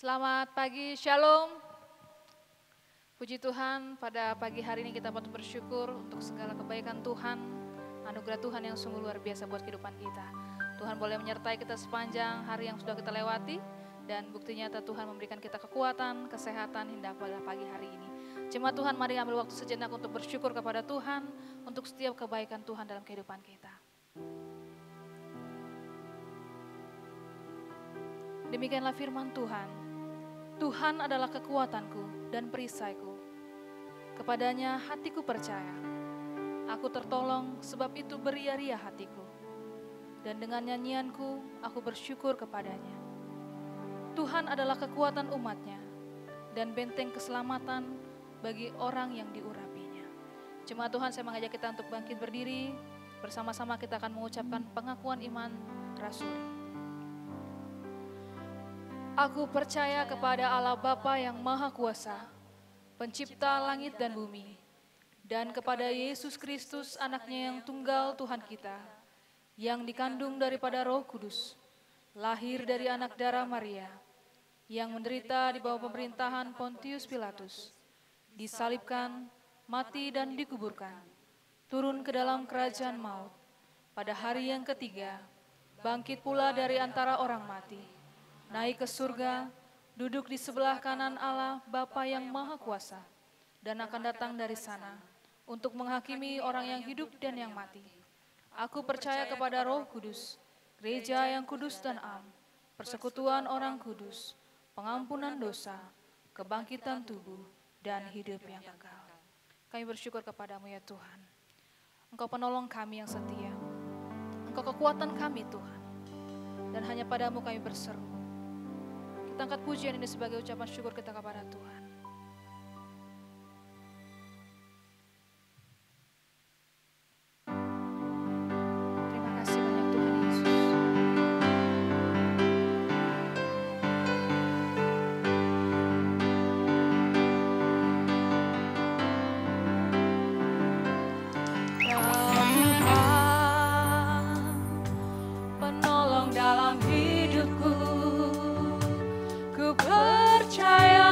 Selamat pagi, Shalom. Puji Tuhan, pada pagi hari ini kita patut bersyukur untuk segala kebaikan Tuhan, anugerah Tuhan yang sungguh luar biasa buat kehidupan kita. Tuhan boleh menyertai kita sepanjang hari yang sudah kita lewati, dan bukti nyata Tuhan memberikan kita kekuatan, kesehatan hingga pada pagi hari ini. Jemaat Tuhan, mari ambil waktu sejenak untuk bersyukur kepada Tuhan untuk setiap kebaikan Tuhan dalam kehidupan kita. Demikianlah firman Tuhan. Tuhan adalah kekuatanku dan perisaiku. Kepadanya hatiku percaya. Aku tertolong sebab itu beria-ria hatiku. Dan dengan nyanyianku aku bersyukur kepadanya. Tuhan adalah kekuatan umatnya dan benteng keselamatan bagi orang yang diurapinya. Jemaat Tuhan, saya mengajak kita untuk bangkit berdiri. Bersama-sama kita akan mengucapkan pengakuan iman rasuli. Aku percaya kepada Allah Bapa yang Maha Kuasa, Pencipta langit dan bumi, dan kepada Yesus Kristus anaknya yang tunggal Tuhan kita, yang dikandung daripada Roh Kudus, lahir dari anak darah Maria, yang menderita di bawah pemerintahan Pontius Pilatus, disalibkan, mati dan dikuburkan, turun ke dalam kerajaan maut, pada hari yang ketiga, bangkit pula dari antara orang mati, naik ke surga, duduk di sebelah kanan Allah Bapa yang Maha Kuasa, dan akan datang dari sana untuk menghakimi orang yang hidup dan yang mati. Aku percaya kepada Roh Kudus, gereja yang kudus dan am, persekutuan orang kudus, pengampunan dosa, kebangkitan tubuh, dan hidup yang kekal. Kami bersyukur kepadamu ya Tuhan. Engkau penolong kami yang setia. Engkau kekuatan kami Tuhan. Dan hanya padamu kami berseru. Kita angkat pujian ini sebagai ucapan syukur kita kepada Tuhan. Terima kasih banyak Tuhan Yesus. Ya Tuhan, penolong dalam hidupku. Ku percaya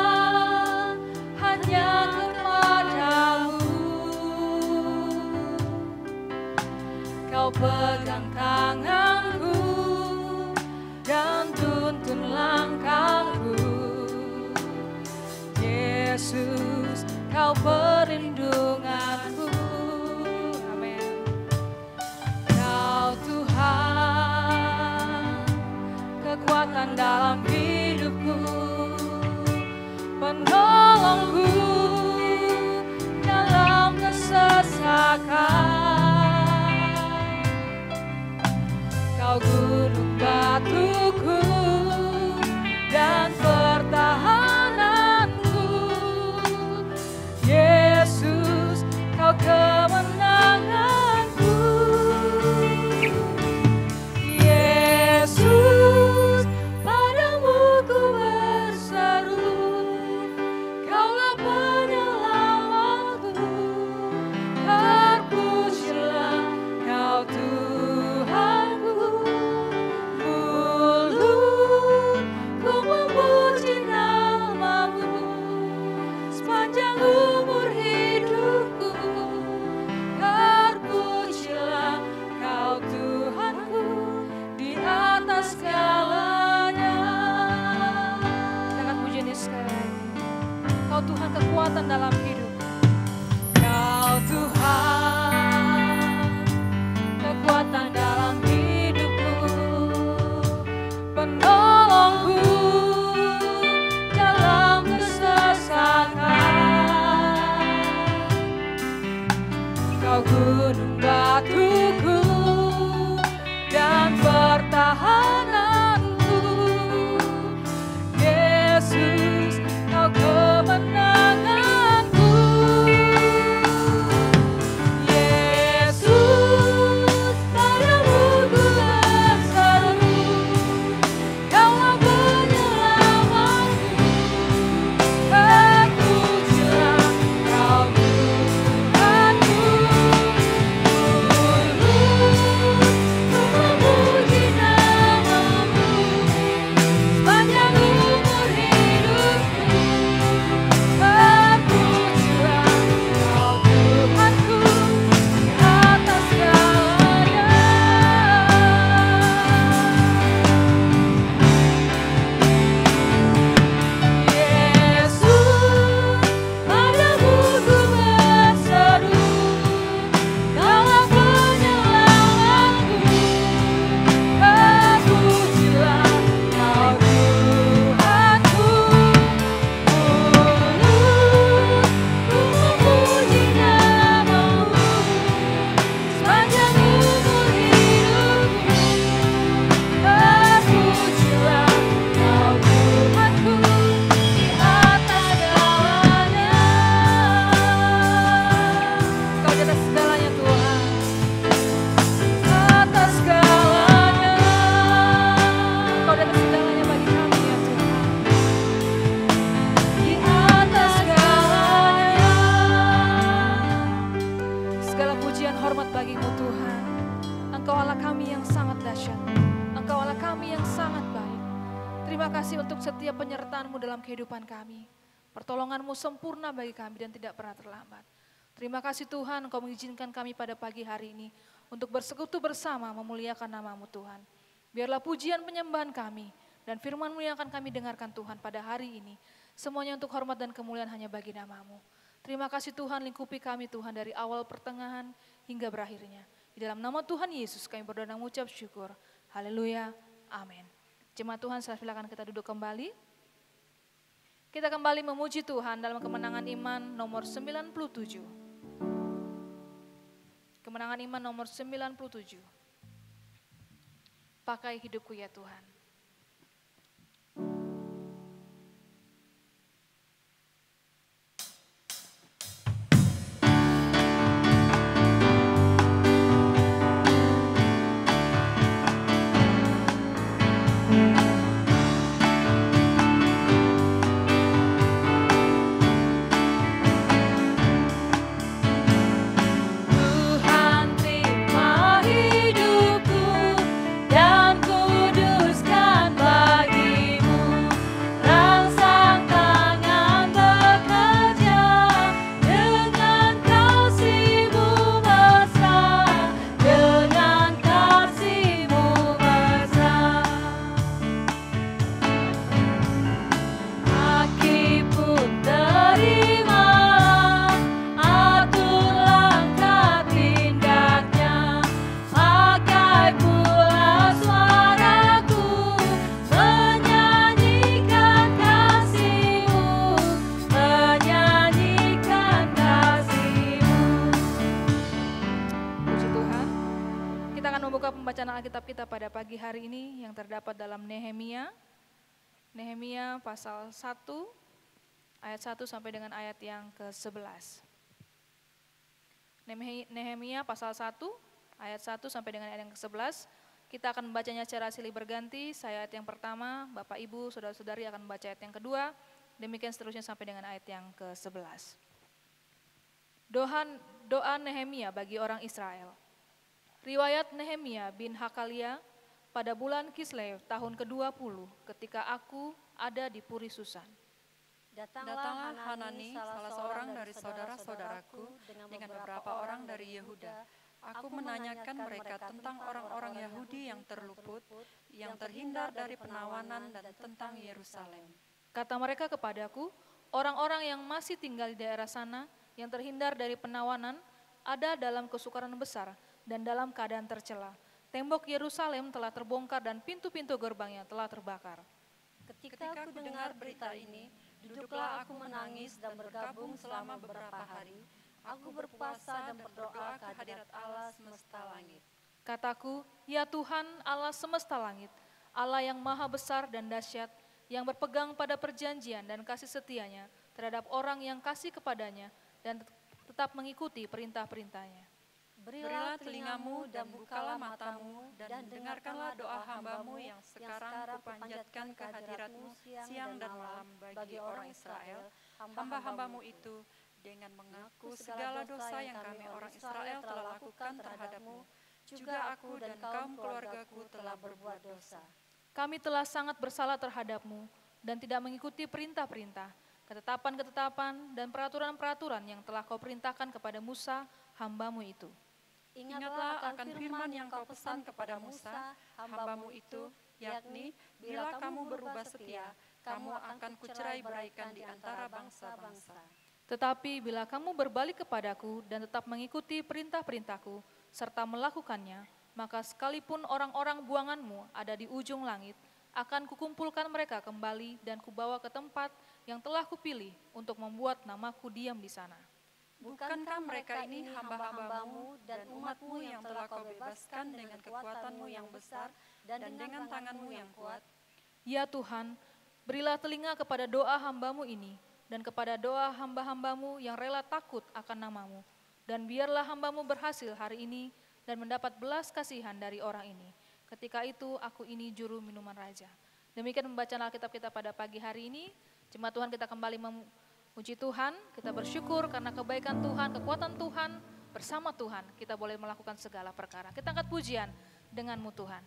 hanya kepadamu. Kau pegang tanganku dan tuntun langkahku. Yesus, kau perlindunganku. Amin. Kau Tuhan, kekuatan dalam hidupku, penolongku dalam kesesakan. Kau gunung batuku dan pertahananku. Yesus, kau kemenanganku. Yesus, padamu ku berseru, Kaulah penyelamatku. Terpujilah Kau Tuhanku, mulutku memuji namamu sepanjang umur hidupku. Terpujilah Kau Tuhanku di atas segalanya. Jangan puji ini sekali lagi. Kau Tuhan kekuatan dalam hidup. Kau Tuhan kekuatan dalam hidupku, penolongku dalam kesesakan. Kau gunung batuku dan pertahananku. Yesus, kau kemenanganku. bagimu Tuhan. Engkau Allah kami yang sangat dahsyat. Engkau Allah kami yang sangat baik. Terima kasih untuk setiap penyertaan-Mu dalam kehidupan kami. Pertolongan-Mu sempurna bagi kami dan tidak pernah terlambat. Terima kasih Tuhan, Engkau mengizinkan kami pada pagi hari ini untuk bersekutu bersama memuliakan nama-Mu Tuhan. Biarlah pujian penyembahan kami dan firman-Mu yang akan kami dengarkan Tuhan pada hari ini. Semuanya untuk hormat dan kemuliaan hanya bagi nama-Mu. Terima kasih Tuhan, lingkupi kami Tuhan dari awal pertengahan hingga berakhirnya. Di dalam nama Tuhan Yesus kami berdoa dan mengucap syukur. Haleluya, amin. Jemaat Tuhan, silakan kita duduk kembali. Kita kembali memuji Tuhan dalam kemenangan iman nomor 97. Kemenangan iman nomor 97. Pakai hidupku ya Tuhan. Alkitab kita pada pagi hari ini yang terdapat dalam Nehemia pasal 1 ayat 1 sampai dengan ayat yang ke-11. Nehemia pasal 1 ayat 1 sampai dengan ayat yang ke-11. Kita akan membacanya secara silih berganti. Saya ayat yang pertama, Bapak Ibu, saudara-saudari akan membaca ayat yang kedua. Demikian seterusnya sampai dengan ayat yang ke-11. Doa Nehemia bagi orang Israel. Riwayat Nehemia bin Hakalia pada bulan Kislev tahun ke-20 ketika aku ada di Puri Susan. Datanglah Hanani, salah seorang dari saudara-saudaraku dengan beberapa orang dari Yehuda. Aku menanyakan mereka tentang orang-orang Yahudi yang terluput, yang terhindar dari penawanan dan tentang Yerusalem. Kata mereka kepadaku, orang-orang yang masih tinggal di daerah sana, yang terhindar dari penawanan, ada dalam kesukaran besar dan dalam keadaan tercela. Tembok Yerusalem telah terbongkar dan pintu-pintu gerbangnya telah terbakar. Ketika aku dengar berita ini, duduklah aku menangis dan bergabung selama beberapa hari. Aku berpuasa dan berdoa ke hadirat Allah semesta langit. Kataku, ya Tuhan Allah semesta langit, Allah yang maha besar dan dahsyat, yang berpegang pada perjanjian dan kasih setianya terhadap orang yang kasih kepadanya dan tetap mengikuti perintah-perintahnya. Berilah telingamu dan bukalah matamu dan dengarkanlah doa hambamu yang sekarang kupanjatkan ke hadiratmu siang dan malam bagi orang Israel, hamba-hambamu itu, dengan mengaku segala dosa yang kami orang Israel telah lakukan terhadapmu. Juga aku dan kaum keluargaku telah berbuat dosa. Kami telah sangat bersalah terhadapmu dan tidak mengikuti perintah-perintah, ketetapan-ketetapan dan peraturan-peraturan yang telah kau perintahkan kepada Musa, hambamu itu. Ingatlah akan firman yang kau pesan kepada Musa, hambamu itu, yakni, bila kamu berubah setia, kamu akan kucerai-beraikan di antara bangsa-bangsa. Tetapi bila kamu berbalik kepadaku dan tetap mengikuti perintah-perintahku, serta melakukannya, maka sekalipun orang-orang buanganmu ada di ujung langit, akan kukumpulkan mereka kembali dan kubawa ke tempat yang telah kupilih untuk membuat namaku diam di sana. Bukankah mereka ini hamba-hambamu dan umatmu yang telah kau bebaskan dengan kekuatanmu yang besar dan dengan tanganmu yang kuat? Ya Tuhan, berilah telinga kepada doa hambamu ini dan kepada doa hamba-hambamu yang rela takut akan namamu. Dan biarlah hambamu berhasil hari ini dan mendapat belas kasihan dari orang ini. Ketika itu aku ini juru minuman raja. Demikian pembacaan Alkitab kita pada pagi hari ini. Jemaat Tuhan, kita kembali memuji Tuhan, kita bersyukur karena kebaikan Tuhan, kekuatan Tuhan bersama Tuhan kita boleh melakukan segala perkara. Kita angkat pujian denganmu Tuhan.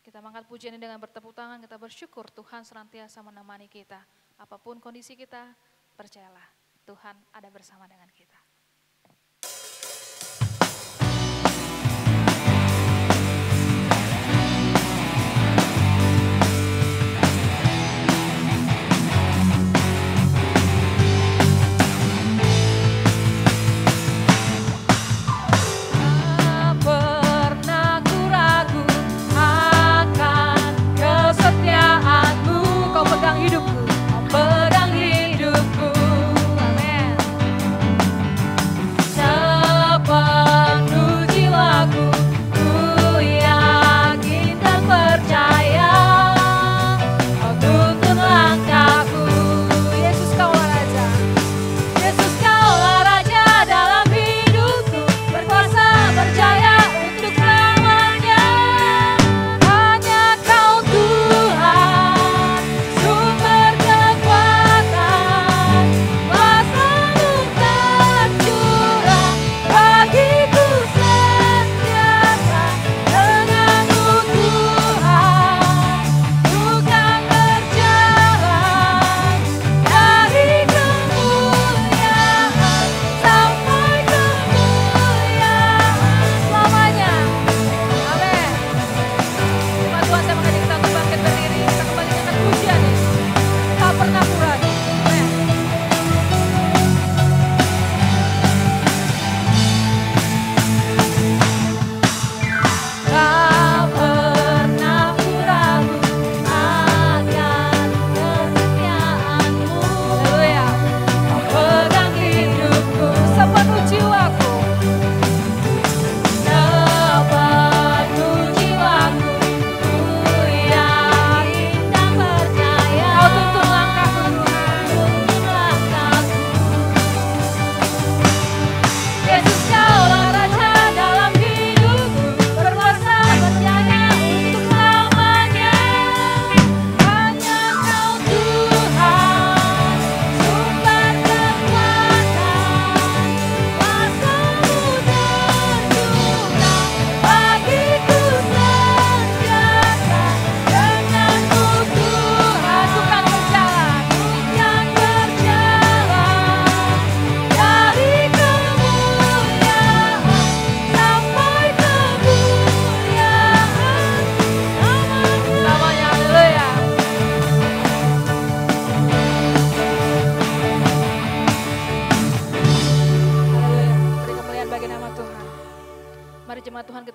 Kita angkat pujian ini dengan bertepuk tangan, kita bersyukur Tuhan senantiasa menemani kita. Apapun kondisi kita, percayalah Tuhan ada bersama dengan kita.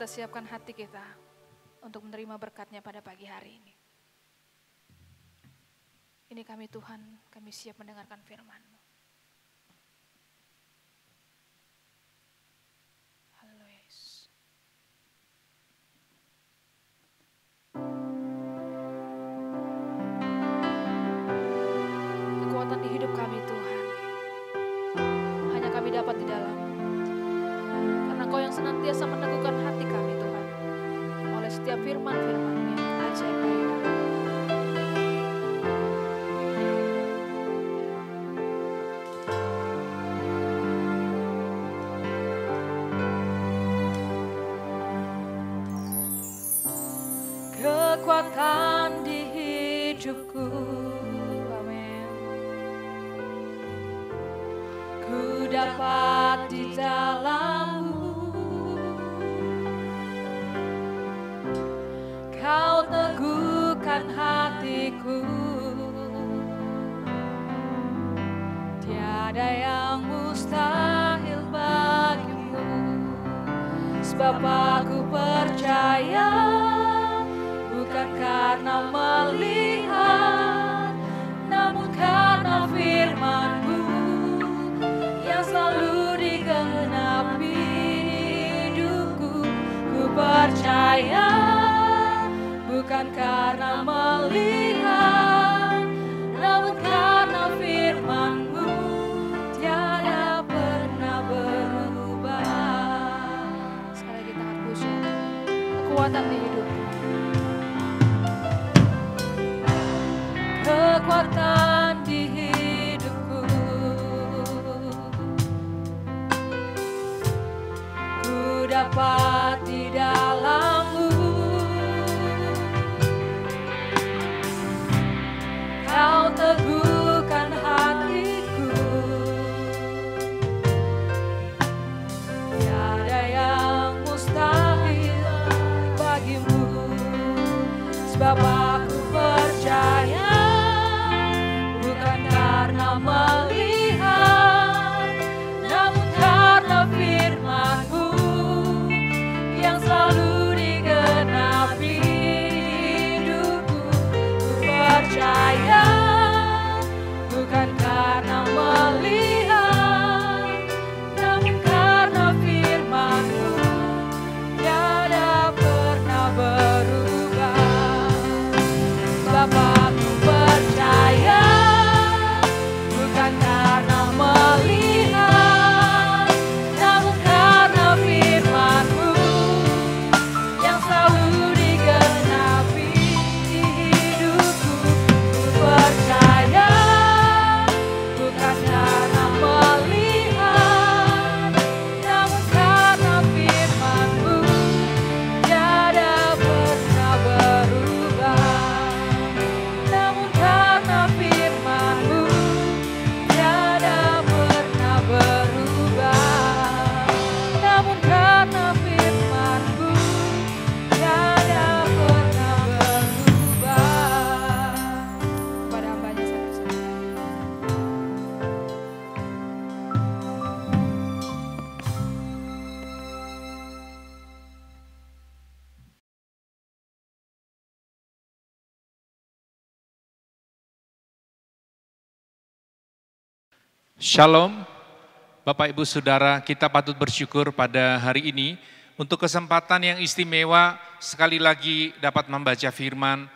Siapkan hati kita untuk menerima berkat-Nya pada pagi hari ini. Ini kami Tuhan, kami siap mendengarkan firman-Mu. Haleluya. Kekuatan di hidup kami Tuhan, hanya kami dapat di dalam. Karena Kau yang senantiasa meneguhkan hati kami Tuhan, oleh setiap firman-firman-Mu yang ajaib bagi kami. Kekuatan di hidupku, amin. Ku dapat di dalam-Mu. Kau teguhkan hatiku, tiada yang mustahil bagimu. Sebab aku percaya, bukan karena melihat, namun karena firman-Mu yang selalu digenapi hidupku. Ku percaya, bukan karena melihat, namun karena firman-Mu tiada pernah berubah. Sekali lagi tangan puji, kekuatan di hidupku. Kekuatan di hidupku, dapat di dalam-Mu. Kau teguhkan hatiku, tiada yang mustahil bagimu, sebab aku percaya bukan karena melihat, namun karena firman-Mu yang selalu digenapi hidupku. Ku percaya bukan karena melihat, namun karena firman-Mu tiada pernah berubah. Bapa, ku percaya bukan karena melihat, namun karena firman-Mu yang selalu digenapi hidupku. Ku percaya bukan karena melihat, namun karena firman-Mu tiada pernah berubah. Namun karena firman-Mu tiada pernah berubah. Namun karena firman-Mu tiada pernah berubah. Kepada hamba-Nya satu-satu. Shalom, Bapak Ibu Saudara, kita patut bersyukur pada hari ini untuk kesempatan yang istimewa sekali lagi dapat membaca firman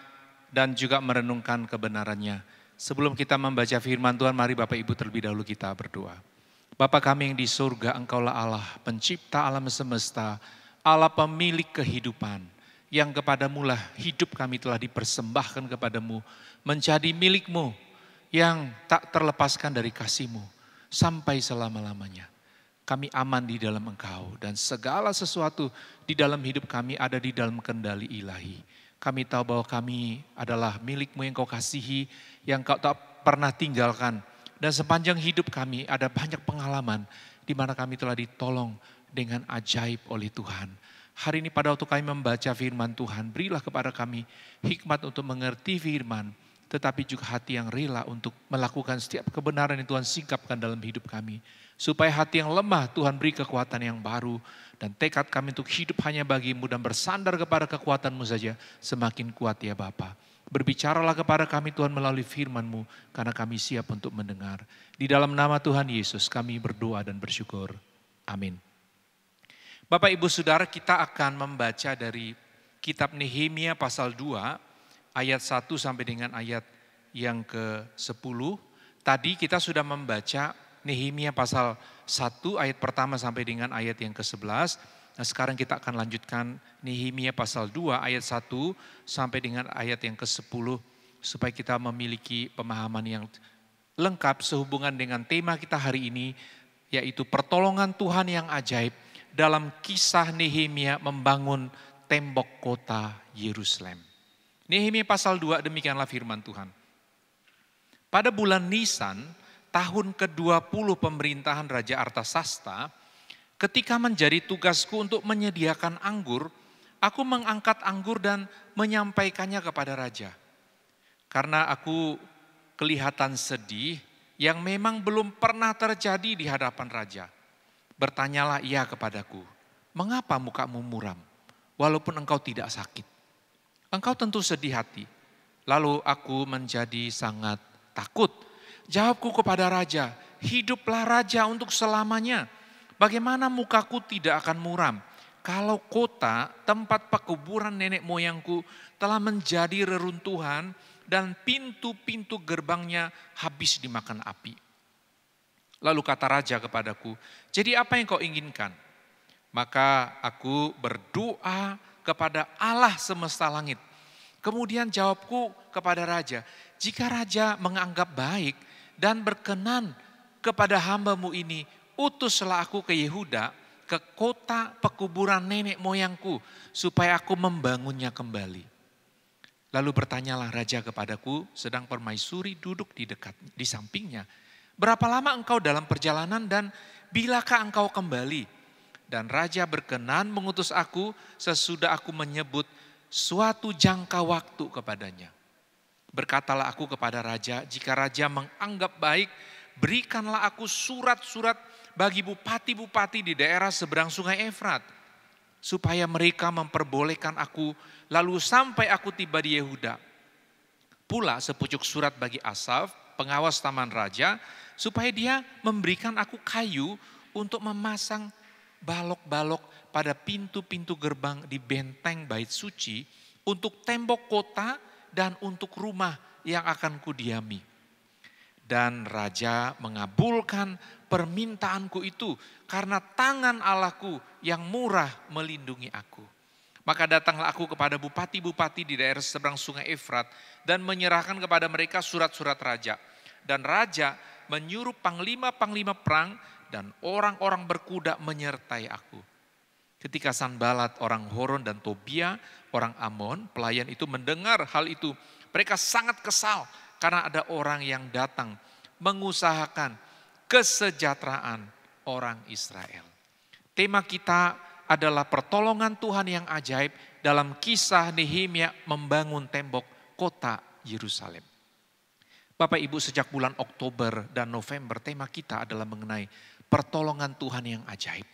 dan juga merenungkan kebenarannya. Sebelum kita membaca firman Tuhan, mari Bapak Ibu terlebih dahulu kita berdoa. Bapa kami yang di surga, Engkaulah Allah, pencipta alam semesta, Allah pemilik kehidupan, yang kepadamu lah hidup kami telah dipersembahkan kepadamu, menjadi milik-Mu, yang tak terlepaskan dari kasih-Mu sampai selama-lamanya. Kami aman di dalam Engkau dan segala sesuatu di dalam hidup kami ada di dalam kendali ilahi. Kami tahu bahwa kami adalah milik-Mu yang Kau kasihi, yang Kau tak pernah tinggalkan. Dan sepanjang hidup kami ada banyak pengalaman di mana kami telah ditolong dengan ajaib oleh Tuhan. Hari ini pada waktu kami membaca firman Tuhan, berilah kepada kami hikmat untuk mengerti firman, tetapi juga hati yang rela untuk melakukan setiap kebenaran yang Tuhan singkapkan dalam hidup kami. Supaya hati yang lemah Tuhan beri kekuatan yang baru, dan tekad kami untuk hidup hanya bagi-Mu dan bersandar kepada kekuatan-Mu saja semakin kuat ya Bapa. Berbicaralah kepada kami Tuhan melalui firman-Mu, karena kami siap untuk mendengar. Di dalam nama Tuhan Yesus kami berdoa dan bersyukur. Amin. Bapak Ibu Saudara, kita akan membaca dari kitab Nehemia pasal 2, ayat 1 sampai dengan ayat yang ke-10. Tadi kita sudah membaca Nehemia pasal 1 ayat pertama sampai dengan ayat yang ke-11. Nah sekarang kita akan lanjutkan Nehemia pasal 2 ayat 1 sampai dengan ayat yang ke-10. Supaya kita memiliki pemahaman yang lengkap sehubungan dengan tema kita hari ini. Yaitu pertolongan Tuhan yang ajaib dalam kisah Nehemia membangun tembok kota Yerusalem. Nehemia pasal 2, demikianlah firman Tuhan. Pada bulan Nisan, tahun ke-20 pemerintahan Raja Artasasta, ketika menjadi tugasku untuk menyediakan anggur, aku mengangkat anggur dan menyampaikannya kepada Raja. Karena aku kelihatan sedih yang memang belum pernah terjadi di hadapan Raja. Bertanyalah ia kepadaku, mengapa mukamu muram, walaupun engkau tidak sakit? Engkau tentu sedih hati. Lalu aku menjadi sangat takut. Jawabku kepada Raja, hiduplah Raja untuk selamanya. Bagaimana mukaku tidak akan muram kalau kota tempat pekuburan nenek moyangku telah menjadi reruntuhan dan pintu-pintu gerbangnya habis dimakan api. Lalu kata Raja kepadaku, jadi apa yang kau inginkan? Maka aku berdoa kepada Allah semesta langit. Kemudian jawabku kepada Raja, jika Raja menganggap baik dan berkenan kepada hamba-Mu ini, utuslah aku ke Yehuda, ke kota pekuburan nenek moyangku supaya aku membangunnya kembali. Lalu bertanyalah raja kepadaku, sedang permaisuri duduk di sampingnya. Berapa lama engkau dalam perjalanan dan bilakah engkau kembali? Dan raja berkenan mengutus aku sesudah aku menyebut suatu jangka waktu kepadanya. Berkatalah aku kepada raja, jika raja menganggap baik, berikanlah aku surat-surat bagi bupati-bupati di daerah seberang sungai Efrat, supaya mereka memperbolehkan aku lalu sampai aku tiba di Yehuda. Pula sepucuk surat bagi Asaf, pengawas taman raja, supaya dia memberikan aku kayu untuk memasang balok-balok pada pintu-pintu gerbang di benteng bait suci, untuk tembok kota dan untuk rumah yang akan kudiami. Dan raja mengabulkan permintaanku itu karena tangan Allahku yang murah melindungi aku. Maka datanglah aku kepada bupati-bupati di daerah seberang sungai Efrat dan menyerahkan kepada mereka surat-surat raja. Dan raja menyuruh panglima-panglima perang dan orang-orang berkuda menyertai aku. Ketika Sanbalat orang Horon dan Tobia orang Amon, pelayan itu mendengar hal itu, mereka sangat kesal karena ada orang yang datang mengusahakan kesejahteraan orang Israel. Tema kita adalah pertolongan Tuhan yang ajaib dalam kisah Nehemia membangun tembok kota Yerusalem. Bapak Ibu, sejak bulan Oktober dan November tema kita adalah mengenai pertolongan Tuhan yang ajaib.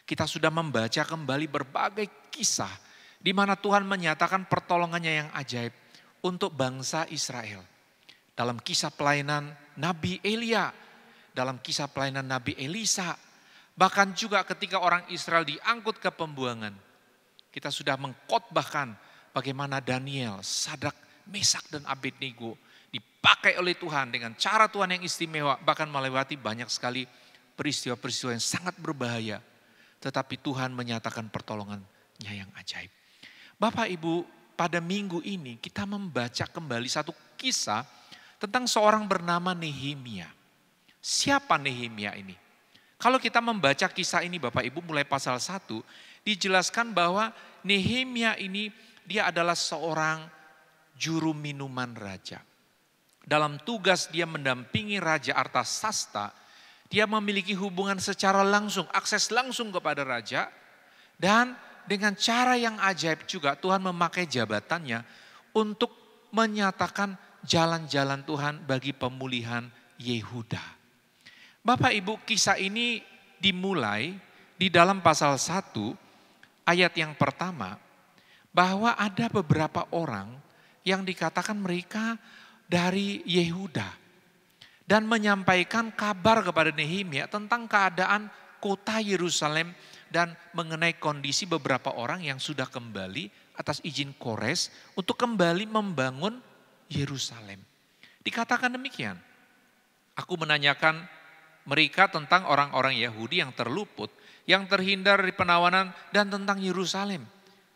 Kita sudah membaca kembali berbagai kisah di mana Tuhan menyatakan pertolongannya yang ajaib untuk bangsa Israel. Dalam kisah pelayanan Nabi Elia, dalam kisah pelayanan Nabi Elisa, bahkan juga ketika orang Israel diangkut ke pembuangan. Kita sudah mengkhotbahkan bagaimana Daniel, Sadrak, Mesak dan Abednego dipakai oleh Tuhan dengan cara Tuhan yang istimewa, bahkan melewati banyak sekali peristiwa-peristiwa yang sangat berbahaya. Tetapi Tuhan menyatakan pertolongannya yang ajaib. Bapak Ibu, pada minggu ini kita membaca kembali satu kisah tentang seorang bernama Nehemia. Siapa Nehemia ini? Kalau kita membaca kisah ini Bapak Ibu mulai pasal 1, dijelaskan bahwa Nehemia ini dia adalah seorang juru minuman raja. Dalam tugas dia mendampingi Raja Artasasta, dia memiliki hubungan secara langsung, akses langsung kepada raja. Dan dengan cara yang ajaib juga Tuhan memakai jabatannya untuk menyatakan jalan-jalan Tuhan bagi pemulihan Yehuda. Bapak Ibu, kisah ini dimulai di dalam pasal 1 ayat yang pertama, bahwa ada beberapa orang yang dikatakan mereka dari Yehuda dan menyampaikan kabar kepada Nehemia tentang keadaan kota Yerusalem dan mengenai kondisi beberapa orang yang sudah kembali atas izin Kores untuk kembali membangun Yerusalem. Dikatakan demikian, aku menanyakan mereka tentang orang-orang Yahudi yang terluput, yang terhindar dari penawanan dan tentang Yerusalem.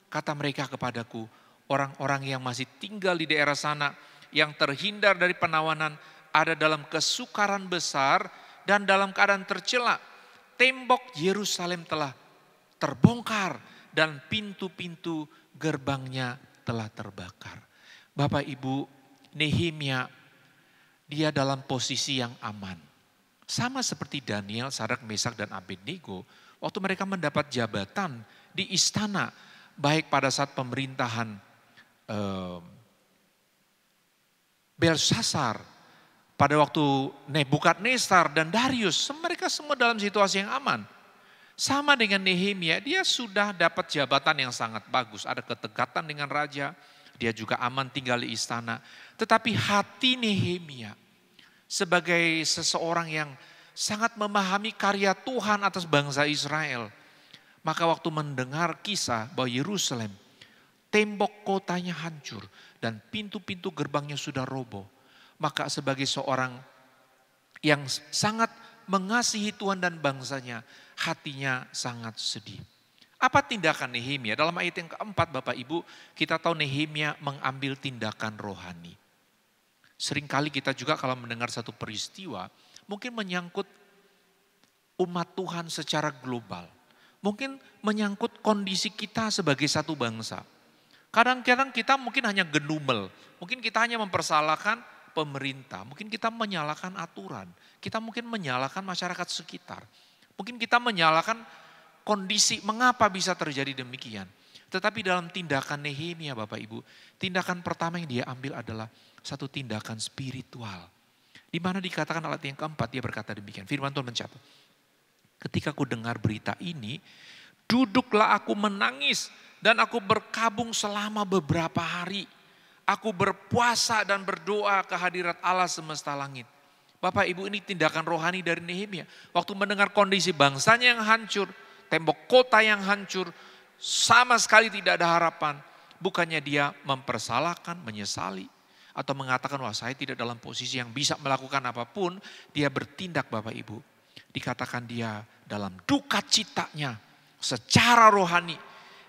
Kata mereka kepadaku, orang-orang yang masih tinggal di daerah sana, yang terhindar dari penawanan, ada dalam kesukaran besar dan dalam keadaan tercela. Tembok Yerusalem telah terbongkar dan pintu-pintu gerbangnya telah terbakar. Bapak Ibu, Nehemia dia dalam posisi yang aman. Sama seperti Daniel, Sadrak, Mesak dan Abednego, waktu mereka mendapat jabatan di istana, baik pada saat pemerintahan Belsasar, pada waktu Nebukadnezar dan Darius, mereka semua dalam situasi yang aman. Sama dengan Nehemia, dia sudah dapat jabatan yang sangat bagus, ada ketekatan dengan raja, dia juga aman tinggal di istana. Tetapi hati Nehemia sebagai seseorang yang sangat memahami karya Tuhan atas bangsa Israel, maka waktu mendengar kisah bahwa Yerusalem, tembok kotanya hancur dan pintu-pintu gerbangnya sudah roboh, maka sebagai seorang yang sangat mengasihi Tuhan dan bangsanya, hatinya sangat sedih. Apa tindakan Nehemia? Dalam ayat yang keempat Bapak Ibu, kita tahu Nehemia mengambil tindakan rohani. Seringkali kita juga kalau mendengar satu peristiwa, mungkin menyangkut umat Tuhan secara global. Mungkin menyangkut kondisi kita sebagai satu bangsa. Kadang-kadang kita mungkin hanya genumel, mungkin kita hanya mempersalahkan pemerintah, mungkin kita menyalahkan aturan, kita mungkin menyalahkan masyarakat sekitar. Mungkin kita menyalahkan kondisi mengapa bisa terjadi demikian. Tetapi dalam tindakan Nehemia Bapak Ibu, tindakan pertama yang dia ambil adalah satu tindakan spiritual. Di mana dikatakan ayat yang keempat, dia berkata demikian, firman Tuhan mencatat. Ketika aku dengar berita ini, duduklah aku menangis dan aku berkabung selama beberapa hari. Aku berpuasa dan berdoa ke hadirat Allah semesta langit. Bapak Ibu, ini tindakan rohani dari Nehemia. Waktu mendengar kondisi bangsanya yang hancur, tembok kota yang hancur, sama sekali tidak ada harapan. Bukannya dia mempersalahkan, menyesali, atau mengatakan wah saya tidak dalam posisi yang bisa melakukan apapun. Dia bertindak Bapak Ibu. Dikatakan dia dalam duka citanya secara rohani.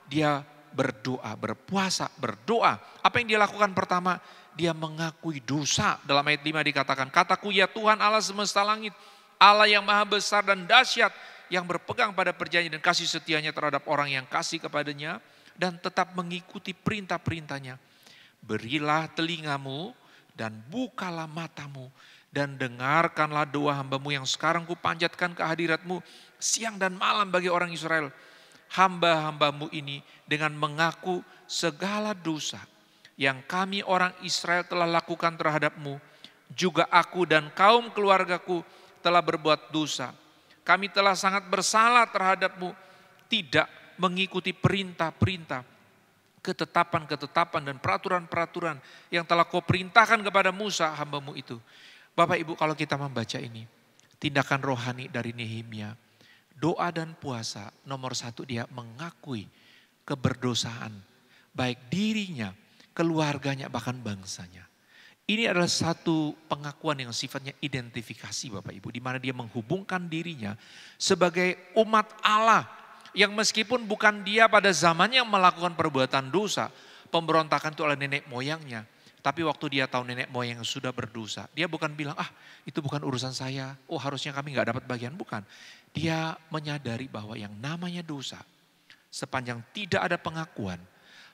Dia berdoa, berpuasa, berdoa. Apa yang dia lakukan pertama? Dia mengakui dosa. Dalam ayat 5 dikatakan, kataku ya Tuhan Allah semesta langit, Allah yang maha besar dan dahsyat, yang berpegang pada perjanjian dan kasih setianya terhadap orang yang kasih kepadanya dan tetap mengikuti perintah-perintahnya. Berilah telingamu dan bukalah matamu dan dengarkanlah doa hambamu yang sekarang kupanjatkan ke hadiratmu siang dan malam bagi orang Israel. Hamba-hambamu ini dengan mengaku segala dosa yang kami orang Israel telah lakukan terhadapmu. Juga aku dan kaum keluargaku telah berbuat dosa. Kami telah sangat bersalah terhadapmu, tidak mengikuti perintah-perintah, ketetapan-ketetapan dan peraturan-peraturan yang telah kau perintahkan kepada Musa hambamu itu. Bapak Ibu, kalau kita membaca ini, tindakan rohani dari Nehemia, doa dan puasa, nomor satu dia mengakui keberdosaan, baik dirinya, keluarganya, bahkan bangsanya. Ini adalah satu pengakuan yang sifatnya identifikasi Bapak Ibu, di mana dia menghubungkan dirinya sebagai umat Allah yang meskipun bukan dia pada zamannya yang melakukan perbuatan dosa, pemberontakan itu oleh nenek moyangnya. Tapi waktu dia tahu nenek moyang yang sudah berdosa, dia bukan bilang, itu bukan urusan saya, harusnya kami gak dapat bagian. Bukan, dia menyadari bahwa yang namanya dosa, sepanjang tidak ada pengakuan,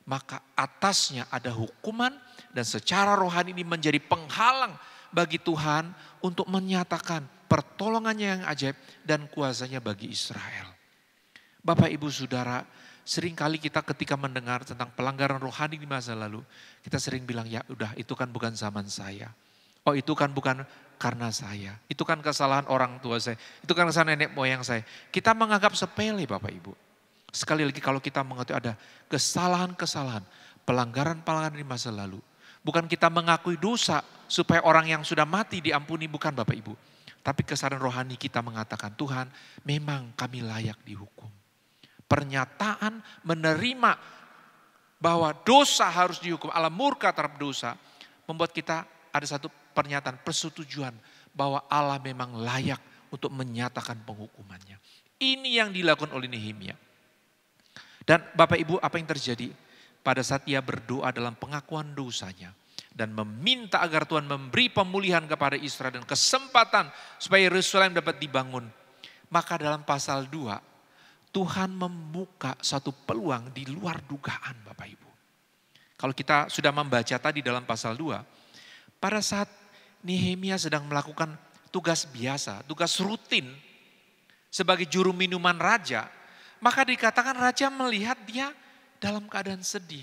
maka atasnya ada hukuman dan secara rohani ini menjadi penghalang bagi Tuhan untuk menyatakan pertolongannya yang ajaib dan kuasanya bagi Israel. Bapak Ibu Saudara, seringkali kita ketika mendengar tentang pelanggaran rohani di masa lalu, kita sering bilang ya udah itu kan bukan zaman saya. Itu kan bukan karena saya. Itu kan kesalahan orang tua saya. Itu kan kesalahan nenek moyang saya. Kita menganggap sepele Bapak Ibu. Sekali lagi kalau kita mengetahui ada kesalahan-kesalahan, pelanggaran-pelanggaran di masa lalu. Bukan kita mengakui dosa supaya orang yang sudah mati diampuni, bukan Bapak Ibu. Tapi kesadaran rohani kita mengatakan Tuhan memang kami layak dihukum. Pernyataan menerima bahwa dosa harus dihukum, Allah murka terhadap dosa, membuat kita ada satu pernyataan persetujuan bahwa Allah memang layak untuk menyatakan penghukumannya. Ini yang dilakukan oleh Nehemia. Dan Bapak Ibu, apa yang terjadi pada saat ia berdoa dalam pengakuan dosanya dan meminta agar Tuhan memberi pemulihan kepada Israel dan kesempatan supaya Yerusalem dapat dibangun. Maka dalam pasal 2, Tuhan membuka satu peluang di luar dugaan Bapak Ibu. Kalau kita sudah membaca tadi dalam pasal 2, pada saat Nehemia sedang melakukan tugas biasa, tugas rutin sebagai juru minuman raja, maka dikatakan raja melihat dia dalam keadaan sedih.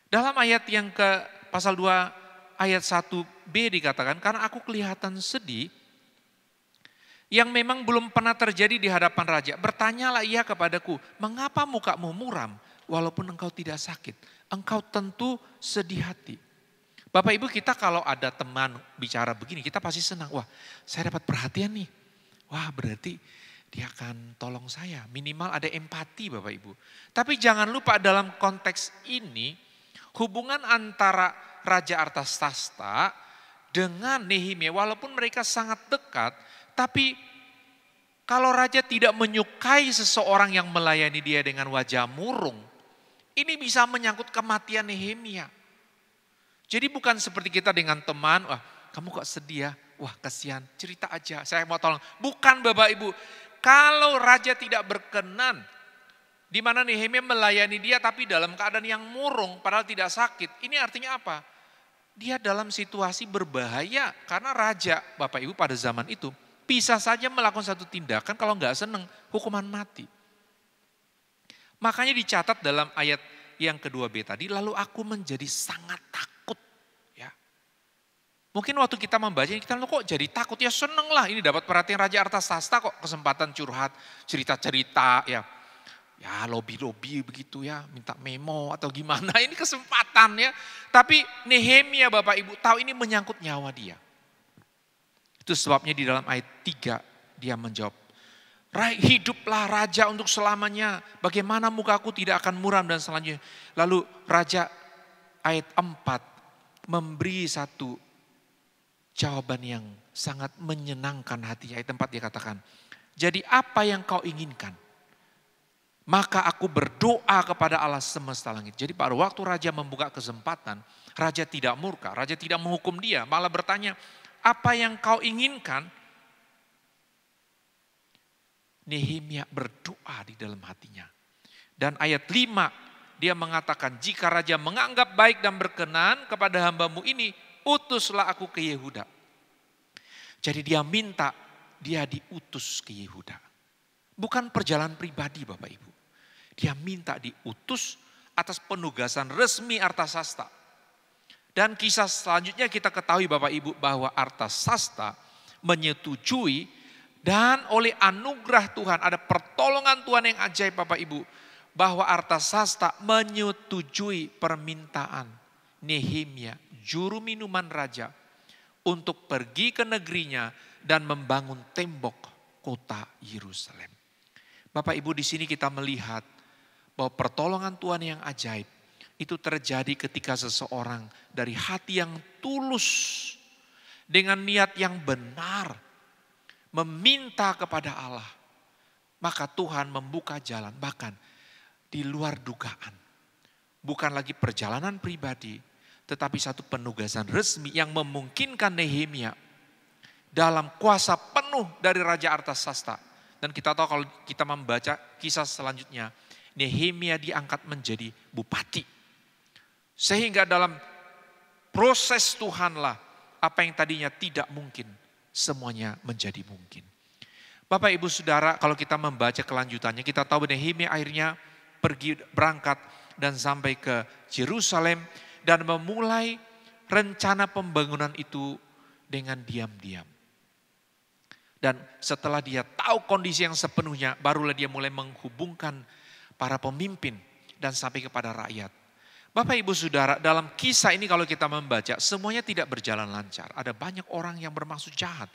Dalam ayat yang ke pasal 2 ayat 1b dikatakan, karena aku kelihatan sedih, yang memang belum pernah terjadi di hadapan raja. Bertanyalah ia kepadaku, mengapa mukamu muram walaupun engkau tidak sakit? Engkau tentu sedih hati. Bapak Ibu, kita kalau ada teman bicara begini, kita pasti senang. Wah, saya dapat perhatian nih. Wah, berarti dia akan tolong saya. Minimal ada empati Bapak Ibu. Tapi jangan lupa dalam konteks ini, hubungan antara Raja Artasasta dengan Nehemia, walaupun mereka sangat dekat, tapi kalau raja tidak menyukai seseorang yang melayani dia dengan wajah murung, ini bisa menyangkut kematian Nehemia. Jadi bukan seperti kita dengan teman, wah kamu kok sedih ya, wah kasihan, cerita aja, saya mau tolong. Bukan Bapak Ibu, Kalau raja tidak berkenan, di mana Nehemia melayani dia tapi dalam keadaan yang murung padahal tidak sakit. Ini artinya apa? Dia dalam situasi berbahaya karena raja, Bapak Ibu pada zaman itu bisa saja melakukan satu tindakan kalau nggak seneng, hukuman mati. Makanya dicatat dalam ayat yang kedua B tadi, lalu aku menjadi sangat takut. Ya. Mungkin waktu kita membaca kita kok jadi takut, ya seneng lah ini dapat perhatian Raja Artasasta kok, kesempatan curhat, cerita-cerita ya. Ya lobby-lobby begitu ya, minta memo atau gimana, ini kesempatan ya. Tapi Nehemia Bapak Ibu tahu ini menyangkut nyawa dia. Itu sebabnya di dalam ayat 3 dia menjawab, hiduplah raja untuk selamanya, bagaimana mukaku tidak akan muram dan selanjutnya. Lalu raja ayat 4 memberi satu jawaban yang sangat menyenangkan hatinya. Ayat 4 dia katakan, jadi apa yang kau inginkan? Maka aku berdoa kepada Allah semesta langit. Jadi pada waktu raja membuka kesempatan, raja tidak murka, raja tidak menghukum dia, malah bertanya, apa yang kau inginkan? Nehemia berdoa di dalam hatinya. Dan ayat 5 dia mengatakan, jika raja menganggap baik dan berkenan kepada hambamu ini, utuslah aku ke Yehuda. Jadi dia minta dia diutus ke Yehuda. Bukan perjalanan pribadi Bapak Ibu. Dia minta diutus atas penugasan resmi Artasasta. Dan kisah selanjutnya kita ketahui Bapak Ibu bahwa Artasasta menyetujui dan oleh anugerah Tuhan ada pertolongan Tuhan yang ajaib Bapak Ibu. Bahwa Artasasta menyetujui permintaan Nehemia, juru minuman raja, untuk pergi ke negerinya dan membangun tembok kota Yerusalem. Bapak Ibu di sini kita melihat bahwa pertolongan Tuhan yang ajaib itu terjadi ketika seseorang dari hati yang tulus dengan niat yang benar meminta kepada Allah. Maka Tuhan membuka jalan bahkan di luar dugaan. Bukan lagi perjalanan pribadi, tetapi satu penugasan resmi yang memungkinkan Nehemia dalam kuasa penuh dari Raja Artasasta. Dan kita tahu kalau kita membaca kisah selanjutnya, Nehemia diangkat menjadi bupati. Sehingga dalam proses Tuhanlah apa yang tadinya tidak mungkin, semuanya menjadi mungkin. Bapak Ibu Saudara, kalau kita membaca kelanjutannya, kita tahu Nehemia akhirnya berangkat dan sampai ke Yerusalem dan memulai rencana pembangunan itu dengan diam-diam. Dan setelah dia tahu kondisi yang sepenuhnya, barulah dia mulai menghubungkan para pemimpin dan sampai kepada rakyat. Bapak Ibu Saudara, dalam kisah ini kalau kita membaca, semuanya tidak berjalan lancar. Ada banyak orang yang bermaksud jahat,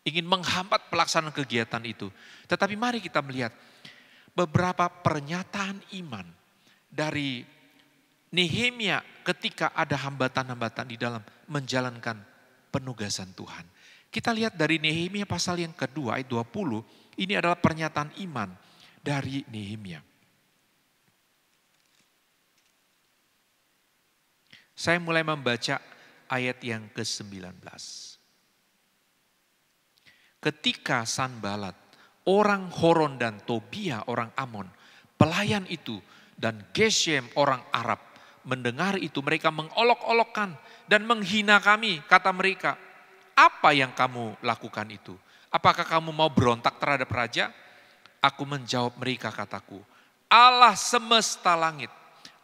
ingin menghambat pelaksanaan kegiatan itu. Tetapi mari kita melihat beberapa pernyataan iman dari Nehemia ketika ada hambatan-hambatan di dalam menjalankan penugasan Tuhan. Kita lihat dari Nehemia pasal yang kedua ayat 20, ini adalah pernyataan iman dari Nehemia. Saya mulai membaca ayat yang ke-19. Ketika Sanbalat, orang Horon dan Tobia orang Amon, pelayan itu dan Geshem orang Arab mendengar itu, mereka mengolok-olokkan dan menghina kami, kata mereka. Apa yang kamu lakukan itu? Apakah kamu mau berontak terhadap raja? Aku menjawab mereka, kataku, Allah semesta langit,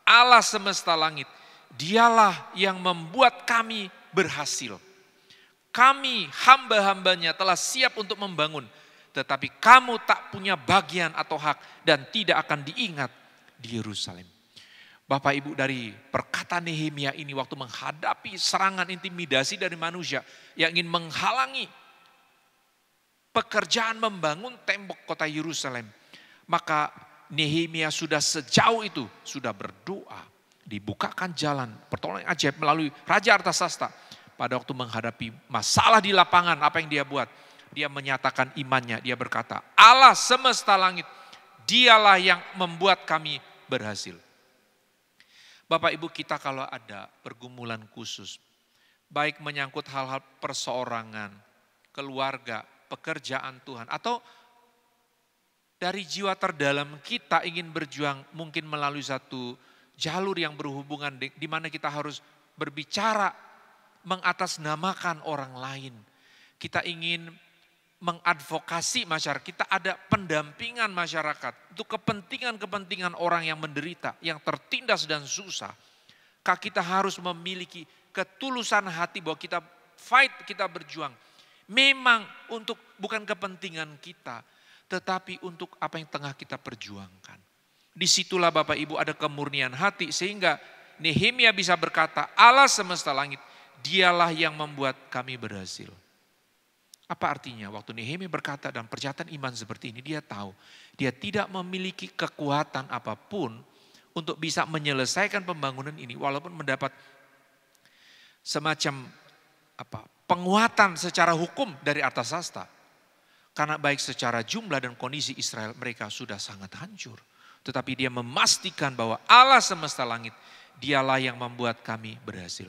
Allah semesta langit, dialah yang membuat kami berhasil. Kami hamba-hambanya telah siap untuk membangun, tetapi kamu tak punya bagian atau hak dan tidak akan diingat di Yerusalem. Bapak Ibu, dari perkataan Nehemia ini waktu menghadapi serangan intimidasi dari manusia yang ingin menghalangi pekerjaan membangun tembok kota Yerusalem, maka Nehemia sudah sejauh itu sudah berdoa, dibukakan jalan pertolongan ajaib melalui Raja Artasasta. Pada waktu menghadapi masalah di lapangan, apa yang dia buat? Dia menyatakan imannya, dia berkata, Allah semesta langit, dialah yang membuat kami berhasil. Bapak Ibu, kita kalau ada pergumulan khusus, baik menyangkut hal-hal perseorangan, keluarga, pekerjaan Tuhan, atau dari jiwa terdalam kita ingin berjuang mungkin melalui satu jalur yang berhubungan di mana kita harus berbicara mengatasnamakan orang lain. Kita ingin mengadvokasi masyarakat, kita ada pendampingan masyarakat untuk kepentingan-kepentingan orang yang menderita, yang tertindas dan susah. Kita harus memiliki ketulusan hati bahwa kita fight, kita berjuang. Memang untuk bukan kepentingan kita, tetapi untuk apa yang tengah kita perjuangkan. Disitulah Bapak Ibu ada kemurnian hati sehingga Nehemia bisa berkata, Allah semesta langit, dialah yang membuat kami berhasil. Apa artinya? Waktu Nehemia berkata dan pernyataan iman seperti ini, dia tahu dia tidak memiliki kekuatan apapun untuk bisa menyelesaikan pembangunan ini walaupun mendapat semacam penguatan secara hukum dari Artasasta. Karena baik secara jumlah dan kondisi Israel mereka sudah sangat hancur. Tetapi dia memastikan bahwa Allah semesta langit, dialah yang membuat kami berhasil.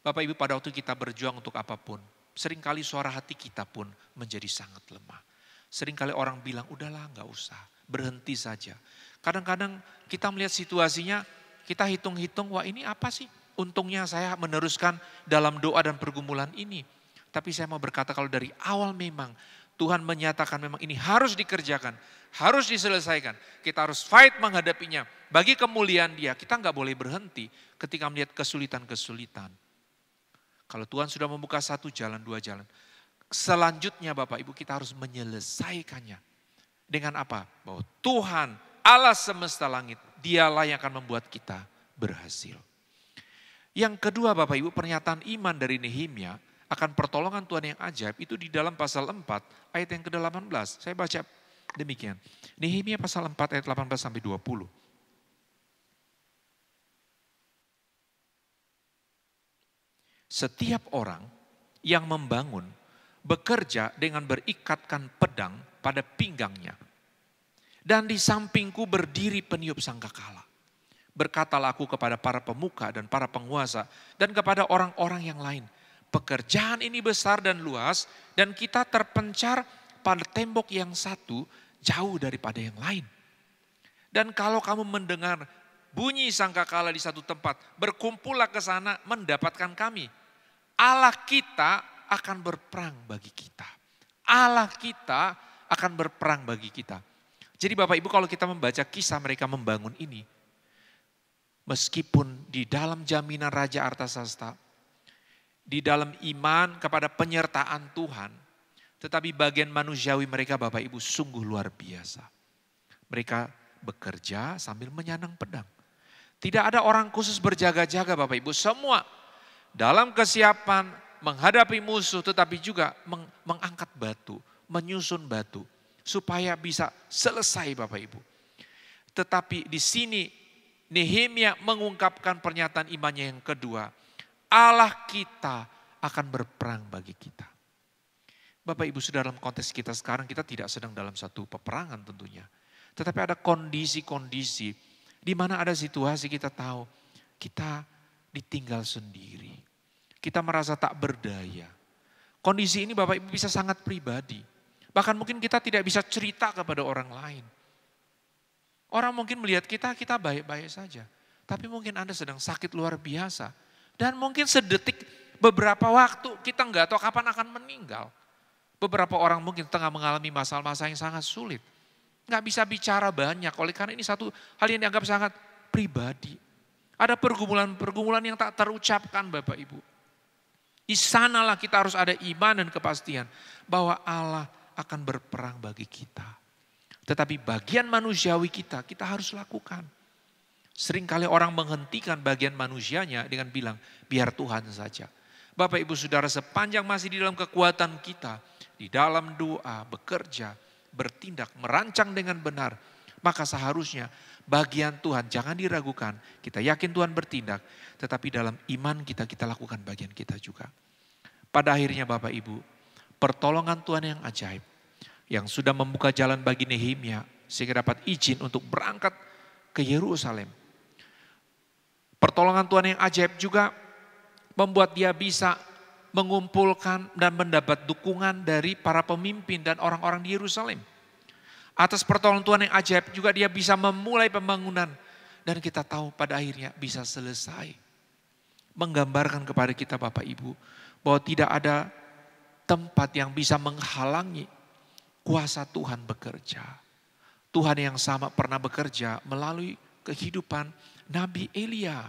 Bapak Ibu, pada waktu kita berjuang untuk apapun, seringkali suara hati kita pun menjadi sangat lemah. Seringkali orang bilang, udahlah gak usah, berhenti saja. Kadang-kadang kita melihat situasinya, kita hitung-hitung, wah ini apa sih? Untungnya saya meneruskan dalam doa dan pergumulan ini. Tapi saya mau berkata kalau dari awal memang Tuhan menyatakan memang ini harus dikerjakan, harus diselesaikan. Kita harus fight menghadapinya. Bagi kemuliaan Dia, kita gak boleh berhenti ketika melihat kesulitan-kesulitan. Kalau Tuhan sudah membuka satu jalan, dua jalan. Selanjutnya Bapak Ibu kita harus menyelesaikannya. Dengan apa? Bahwa Tuhan Allah semesta langit, dialah yang akan membuat kita berhasil. Yang kedua Bapak Ibu, pernyataan iman dari Nehemia akan pertolongan Tuhan yang ajaib itu di dalam pasal 4 ayat yang ke-18. Saya baca demikian. Nehemia pasal 4 ayat 18 sampai 20. Setiap orang yang membangun bekerja dengan berikatkan pedang pada pinggangnya. Dan di sampingku berdiri peniup sangkakala. Berkatalah aku kepada para pemuka dan para penguasa dan kepada orang-orang yang lain. Pekerjaan ini besar dan luas dan kita terpencar pada tembok yang satu jauh daripada yang lain. Dan kalau kamu mendengar bunyi sangkakala di satu tempat, berkumpullah ke sana mendapatkan kami. Allah kita akan berperang bagi kita. Allah kita akan berperang bagi kita. Jadi Bapak Ibu kalau kita membaca kisah mereka membangun ini. Meskipun di dalam jaminan Raja Artasasta, di dalam iman kepada penyertaan Tuhan. Tetapi bagian manusiawi mereka Bapak Ibu sungguh luar biasa. Mereka bekerja sambil menyandang pedang. Tidak ada orang khusus berjaga-jaga Bapak Ibu. Semua dalam kesiapan menghadapi musuh tetapi juga mengangkat batu, menyusun batu. Supaya bisa selesai Bapak Ibu. Tetapi di sini Nehemia mengungkapkan pernyataan imannya yang kedua. Allah kita akan berperang bagi kita. Bapak Ibu Saudara dalam konteks kita sekarang kita tidak sedang dalam satu peperangan tentunya. Tetapi ada kondisi-kondisi di mana ada situasi kita tahu kita ditinggal sendiri. Kita merasa tak berdaya. Kondisi ini Bapak Ibu bisa sangat pribadi. Bahkan mungkin kita tidak bisa cerita kepada orang lain. Orang mungkin melihat kita baik-baik saja. Tapi mungkin Anda sedang sakit luar biasa. Dan mungkin sedetik beberapa waktu kita nggak tahu kapan akan meninggal. Beberapa orang mungkin tengah mengalami masalah-masalah yang sangat sulit. Nggak bisa bicara banyak. Oleh karena ini satu hal yang dianggap sangat pribadi. Ada pergumulan-pergumulan yang tak terucapkan Bapak Ibu. Di sanalah kita harus ada iman dan kepastian bahwa Allah akan berperang bagi kita. Tetapi bagian manusiawi kita harus lakukan. Seringkali orang menghentikan bagian manusianya dengan bilang, biar Tuhan saja. Bapak Ibu Saudara sepanjang masih di dalam kekuatan kita, di dalam doa, bekerja, bertindak, merancang dengan benar, maka seharusnya bagian Tuhan jangan diragukan. Kita yakin Tuhan bertindak, tetapi dalam iman kita lakukan bagian kita juga. Pada akhirnya Bapak Ibu, pertolongan Tuhan yang ajaib, yang sudah membuka jalan bagi Nehemia sehingga dapat izin untuk berangkat ke Yerusalem. Pertolongan Tuhan yang ajaib juga membuat dia bisa mengumpulkan dan mendapat dukungan dari para pemimpin dan orang-orang di Yerusalem. Atas pertolongan Tuhan yang ajaib juga dia bisa memulai pembangunan. Dan kita tahu pada akhirnya bisa selesai. Menggambarkan kepada kita Bapak Ibu bahwa tidak ada tempat yang bisa menghalangi kuasa Tuhan bekerja. Tuhan yang sama pernah bekerja melalui kehidupan Nabi Elia.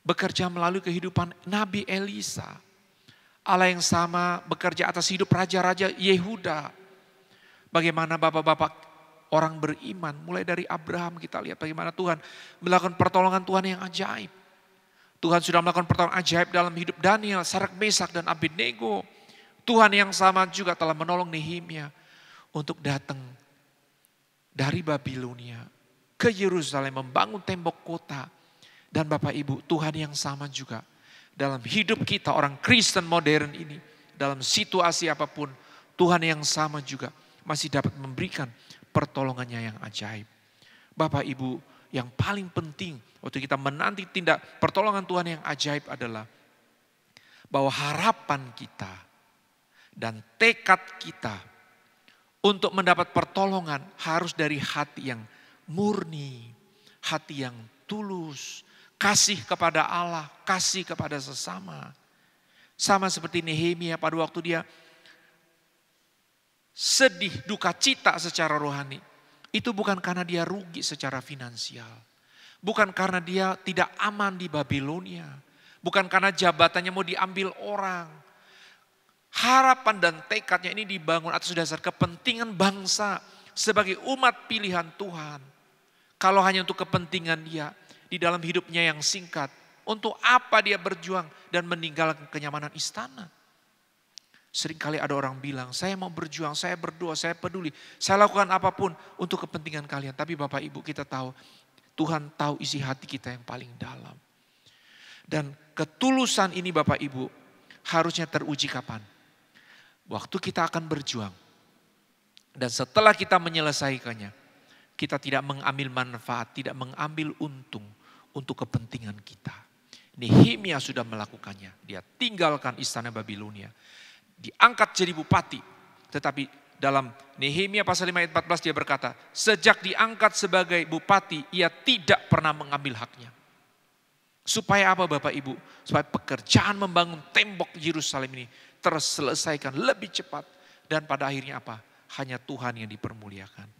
Bekerja melalui kehidupan Nabi Elisa. Allah yang sama bekerja atas hidup raja-raja Yehuda. Bagaimana bapak-bapak orang beriman, mulai dari Abraham kita lihat bagaimana Tuhan melakukan pertolongan Tuhan yang ajaib. Tuhan sudah melakukan pertolongan ajaib dalam hidup Daniel, Sadrak, Mesak, dan Abednego. Tuhan yang sama juga telah menolong Nehemia untuk datang dari Babilonia ke Yerusalem membangun tembok kota. Dan Bapak Ibu, Tuhan yang sama juga dalam hidup kita orang Kristen modern ini, dalam situasi apapun, Tuhan yang sama juga masih dapat memberikan pertolongannya yang ajaib. Bapak Ibu, yang paling penting waktu kita menanti tindak pertolongan Tuhan yang ajaib adalah bahwa harapan kita dan tekad kita untuk mendapat pertolongan harus dari hati yang murni, hati yang tulus, kasih kepada Allah, kasih kepada sesama. Sama seperti Nehemia pada waktu dia sedih, duka cita secara rohani. Itu bukan karena dia rugi secara finansial. Bukan karena dia tidak aman di Babilonia. Bukan karena jabatannya mau diambil orang. Harapan dan tekadnya ini dibangun atas dasar kepentingan bangsa sebagai umat pilihan Tuhan. Kalau hanya untuk kepentingan dia di dalam hidupnya yang singkat, untuk apa dia berjuang dan meninggalkan kenyamanan istana? Seringkali ada orang bilang, saya mau berjuang, saya berdoa, saya peduli, saya lakukan apapun untuk kepentingan kalian. Tapi Bapak Ibu kita tahu, Tuhan tahu isi hati kita yang paling dalam. Dan ketulusan ini Bapak Ibu harusnya teruji kapan? Waktu kita akan berjuang. Dan setelah kita menyelesaikannya, kita tidak mengambil manfaat, tidak mengambil untung untuk kepentingan kita. Nehemia sudah melakukannya, dia tinggalkan istana Babilonia. Diangkat jadi bupati. Tetapi dalam Nehemia pasal 5 ayat 14 dia berkata, sejak diangkat sebagai bupati, ia tidak pernah mengambil haknya. Supaya apa Bapak Ibu? Supaya pekerjaan membangun tembok Yerusalem ini terselesaikan lebih cepat. Dan pada akhirnya apa? Hanya Tuhan yang dipermuliakan.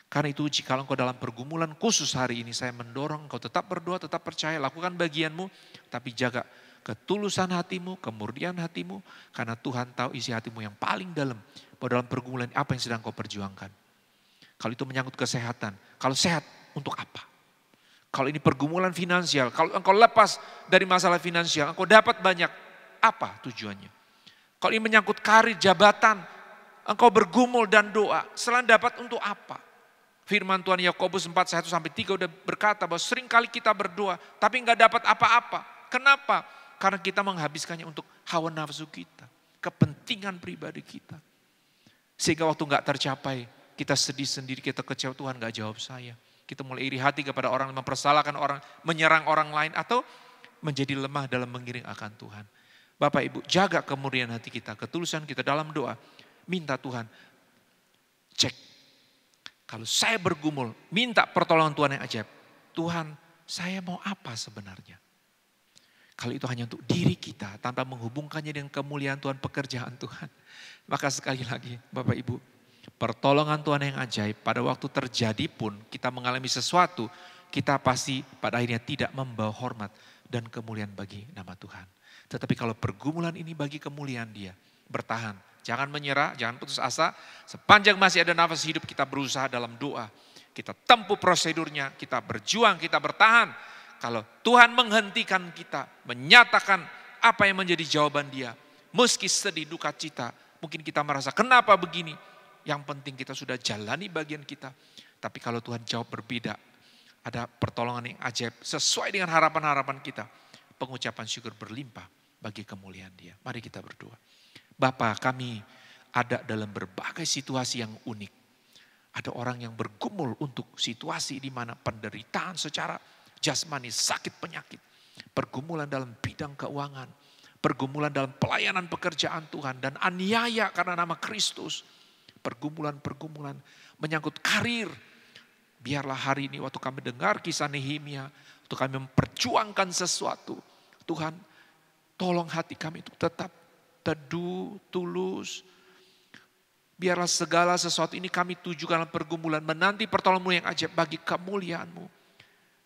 Karena itu jika engkau dalam pergumulan khusus hari ini, saya mendorong engkau tetap berdoa, tetap percaya, lakukan bagianmu. Tapi jaga ketulusan hatimu, kemurnian hatimu, karena Tuhan tahu isi hatimu yang paling dalam. Bahwa dalam pergumulan apa yang sedang kau perjuangkan. Kalau itu menyangkut kesehatan, kalau sehat untuk apa? Kalau ini pergumulan finansial, kalau engkau lepas dari masalah finansial, engkau dapat banyak, apa tujuannya? Kalau ini menyangkut karir, jabatan, engkau bergumul dan doa, selain dapat untuk apa? Firman Tuhan Yakobus 4:1-3 udah berkata bahwa seringkali kita berdoa, tapi enggak dapat apa-apa. Kenapa? Karena kita menghabiskannya untuk hawa nafsu kita. Kepentingan pribadi kita. Sehingga waktu gak tercapai, kita sedih sendiri, kita kecewa, Tuhan gak jawab saya. Kita mulai iri hati kepada orang, mempersalahkan orang, menyerang orang lain. Atau menjadi lemah dalam mengiring akan Tuhan. Bapak Ibu, jaga kemurnian hati kita, ketulusan kita dalam doa. Minta Tuhan, cek. Kalau saya bergumul, minta pertolongan Tuhan yang ajaib. Tuhan, saya mau apa sebenarnya? Kalau itu hanya untuk diri kita, tanpa menghubungkannya dengan kemuliaan Tuhan, pekerjaan Tuhan. Maka sekali lagi Bapak Ibu, pertolongan Tuhan yang ajaib pada waktu terjadi pun kita mengalami sesuatu, kita pasti pada akhirnya tidak membawa hormat dan kemuliaan bagi nama Tuhan. Tetapi kalau pergumulan ini bagi kemuliaan Dia, bertahan. Jangan menyerah, jangan putus asa. Sepanjang masih ada nafas hidup kita berusaha dalam doa. Kita tempuh prosedurnya, kita berjuang, kita bertahan. Kalau Tuhan menghentikan kita, menyatakan apa yang menjadi jawaban Dia. Meski sedih, duka cita, mungkin kita merasa kenapa begini. Yang penting kita sudah jalani bagian kita. Tapi kalau Tuhan jawab berbeda, ada pertolongan yang ajaib sesuai dengan harapan-harapan kita. Pengucapan syukur berlimpah bagi kemuliaan Dia. Mari kita berdoa. Bapa, kami ada dalam berbagai situasi yang unik. Ada orang yang bergumul untuk situasi di mana penderitaan secara jasmani, sakit penyakit. Pergumulan dalam bidang keuangan. Pergumulan dalam pelayanan pekerjaan Tuhan. Dan aniaya karena nama Kristus. Pergumulan-pergumulan menyangkut karir. Biarlah hari ini waktu kami dengar kisah Nehemia, waktu kami memperjuangkan sesuatu, Tuhan tolong hati kami untuk tetap teduh, tulus. Biarlah segala sesuatu ini kami tujukan dalam pergumulan, menanti pertolongan-Mu yang ajaib bagi kemuliaan-Mu.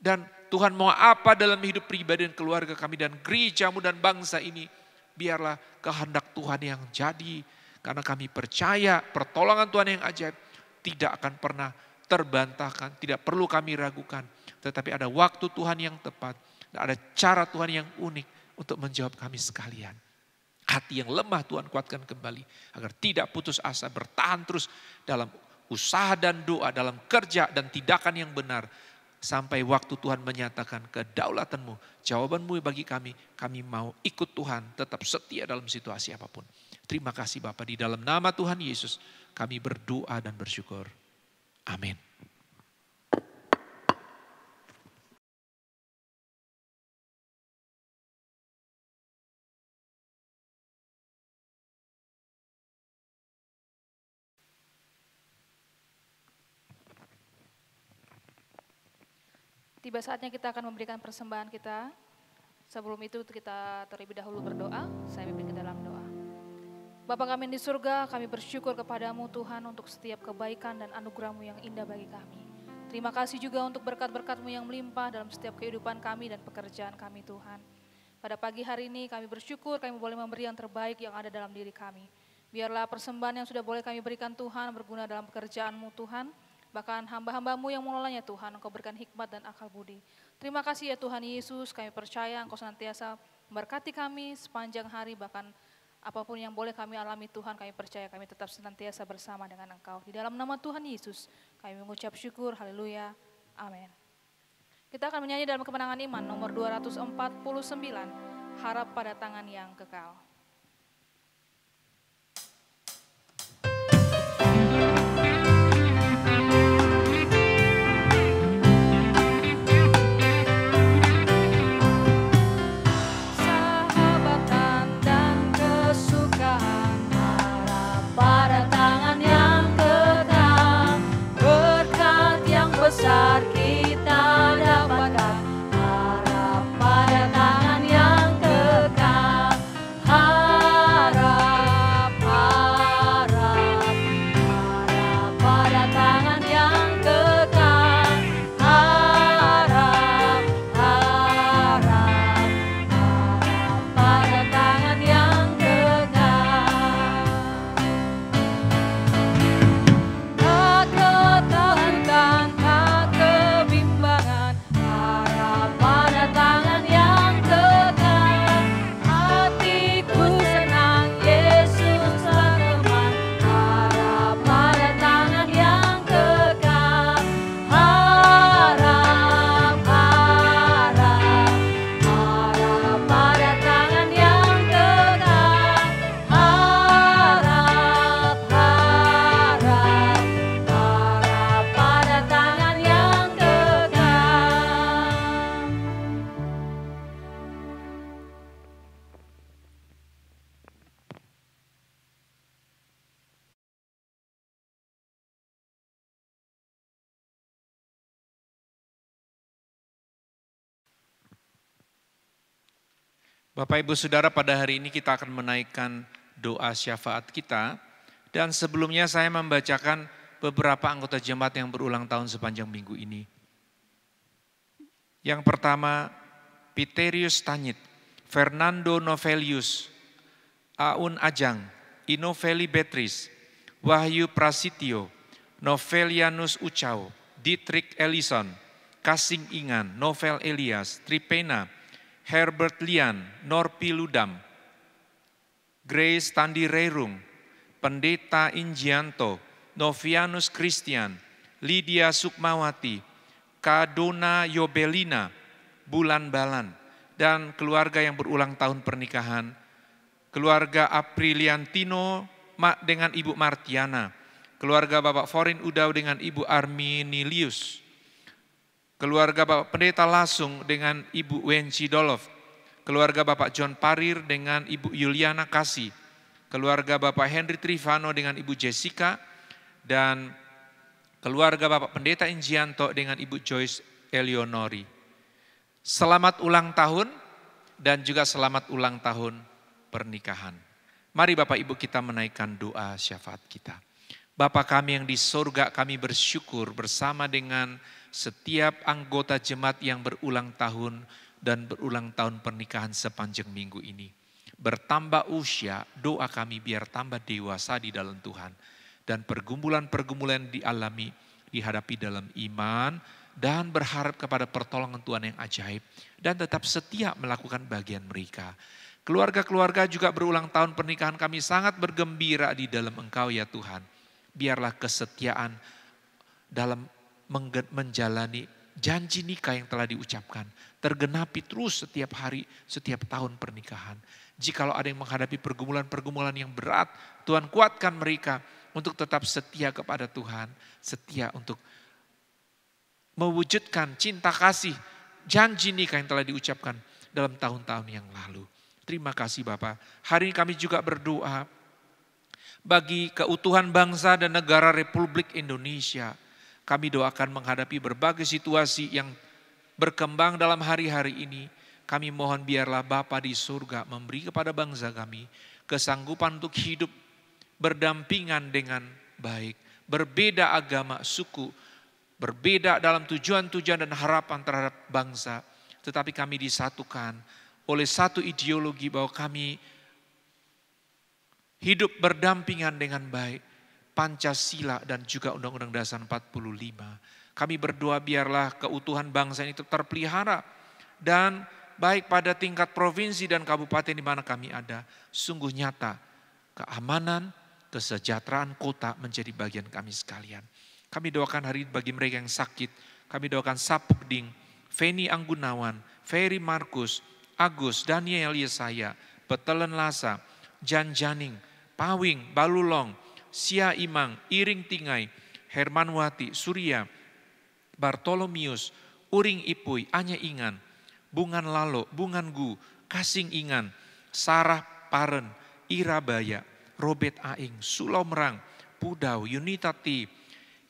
Dan Tuhan mau apa dalam hidup pribadi dan keluarga kami dan gereja-Mu dan bangsa ini, biarlah kehendak Tuhan yang jadi. Karena kami percaya pertolongan Tuhan yang ajaib tidak akan pernah terbantahkan, tidak perlu kami ragukan. Tetapi ada waktu Tuhan yang tepat, ada cara Tuhan yang unik untuk menjawab kami sekalian. Hati yang lemah Tuhan kuatkan kembali, agar tidak putus asa, bertahan terus dalam usaha dan doa, dalam kerja dan tindakan yang benar. Sampai waktu Tuhan menyatakan kedaulatan-Mu, jawaban-Mu bagi kami mau ikut Tuhan, tetap setia dalam situasi apapun. Terima kasih Bapa, di dalam nama Tuhan Yesus kami berdoa dan bersyukur. Amin. Tiba saatnya kita akan memberikan persembahan kita. Sebelum itu kita terlebih dahulu berdoa. Saya pimpin ke dalam doa. Bapa kami di surga, kami bersyukur kepadamu Tuhan untuk setiap kebaikan dan anugerah-Mu yang indah bagi kami. Terima kasih juga untuk berkat-berkat-Mu yang melimpah dalam setiap kehidupan kami dan pekerjaan kami Tuhan. Pada pagi hari ini kami bersyukur kami boleh memberi yang terbaik yang ada dalam diri kami. Biarlah persembahan yang sudah boleh kami berikan Tuhan berguna dalam pekerjaan-Mu Tuhan. Bahkan hamba-hamba-Mu yang mengelolanya Tuhan, Engkau berikan hikmat dan akal budi. Terima kasih ya Tuhan Yesus, kami percaya Engkau senantiasa memberkati kami sepanjang hari, bahkan apapun yang boleh kami alami Tuhan, kami percaya kami tetap senantiasa bersama dengan Engkau. Di dalam nama Tuhan Yesus, kami mengucap syukur, haleluya, amin. Kita akan menyanyi dalam kemenangan iman nomor 249, harap pada tangan yang kekal. Besar kita dapatkan, harap pada tangan yang kekal, harap, harap, harap pada tangan yang kekal, harap, harap, harap pada tangan yang kekal. Tak ketakutan, harap pada tangan yang kekal, hatiku senang Yesus teman, harap pada tangan yang kekal, harap, harap, harap pada tangan yang kekal, harap, harap, harap pada tangan yang kekal. Bapak Ibu Saudara, pada hari ini kita akan menaikkan doa syafaat kita. Dan sebelumnya saya membacakan beberapa anggota jemaat yang berulang tahun sepanjang minggu ini. Yang pertama, Piterius Tanyit, Fernando Novelius, Aun Ajang, Inoveli Beatrice, Wahyu Prasityo, Novelianus Ucau, Dietrich Ellison, Kasing Ingan, Novel Elias, Tripena, Herbert Lian, Norpi Ludam, Grace Tandi Reirung, Pendeta Injianto, Novianus Christian, Lydia Sukmawati, Kadona Yobelina, Bulan Balan, dan keluarga yang berulang tahun pernikahan, keluarga Apriliantino dengan Ibu Martiana, keluarga Bapak Forin Udau dengan Ibu Arminilius, keluarga Bapak Pendeta Lasung dengan Ibu Wenci Dolov, keluarga Bapak John Parir dengan Ibu Yuliana Kasih, keluarga Bapak Henry Trivano dengan Ibu Jessica, dan keluarga Bapak Pendeta Injianto dengan Ibu Joyce Eleonori. Selamat ulang tahun dan juga selamat ulang tahun pernikahan. Mari Bapak Ibu kita menaikkan doa syafaat kita. Bapa kami yang di surga, kami bersyukur bersama dengan setiap anggota jemaat yang berulang tahun dan berulang tahun pernikahan sepanjang minggu ini. Bertambah usia, doa kami biar tambah dewasa di dalam Tuhan. Dan pergumulan-pergumulan dialami, dihadapi dalam iman, dan berharap kepada pertolongan Tuhan yang ajaib. Dan tetap setia melakukan bagian mereka. Keluarga-keluarga juga berulang tahun pernikahan, kami sangat bergembira di dalam Engkau ya Tuhan. Biarlah kesetiaan dalam menjalani janji nikah yang telah diucapkan tergenapi terus setiap hari, setiap tahun pernikahan. Jikalau ada yang menghadapi pergumulan-pergumulan yang berat, Tuhan kuatkan mereka untuk tetap setia kepada Tuhan, setia untuk mewujudkan cinta kasih, janji nikah yang telah diucapkan dalam tahun-tahun yang lalu. Terima kasih Bapak. Hari ini kami juga berdoa bagi keutuhan bangsa dan negara Republik Indonesia. Kami doakan menghadapi berbagai situasi yang berkembang dalam hari-hari ini. Kami mohon biarlah Bapa di surga memberi kepada bangsa kami kesanggupan untuk hidup berdampingan dengan baik. Berbeda agama, suku, berbeda dalam tujuan-tujuan dan harapan terhadap bangsa. Tetapi kami disatukan oleh satu ideologi bahwa kami hidup berdampingan dengan baik. Pancasila dan juga Undang-Undang Dasar 45. Kami berdoa biarlah keutuhan bangsa ini terpelihara dan baik pada tingkat provinsi dan kabupaten di mana kami ada, sungguh nyata keamanan, kesejahteraan kota menjadi bagian kami sekalian. Kami doakan hari ini bagi mereka yang sakit, kami doakan Sapukding, Feni Anggunawan, Ferry Markus, Agus, Daniel Yesaya, Petelen Lasa, Jan Janing, Pawing, Balulong, Sia Imang, Iring Tingai, Hermanwati, Surya, Bartolomius, Uring Ipuy, Anya Ingan, Bungan Lalo, Bungan Gu, Kasing Ingan, Sarah Paren, Irabaya, Robert Aing, Sulau Merang, Pudau, Yunitati,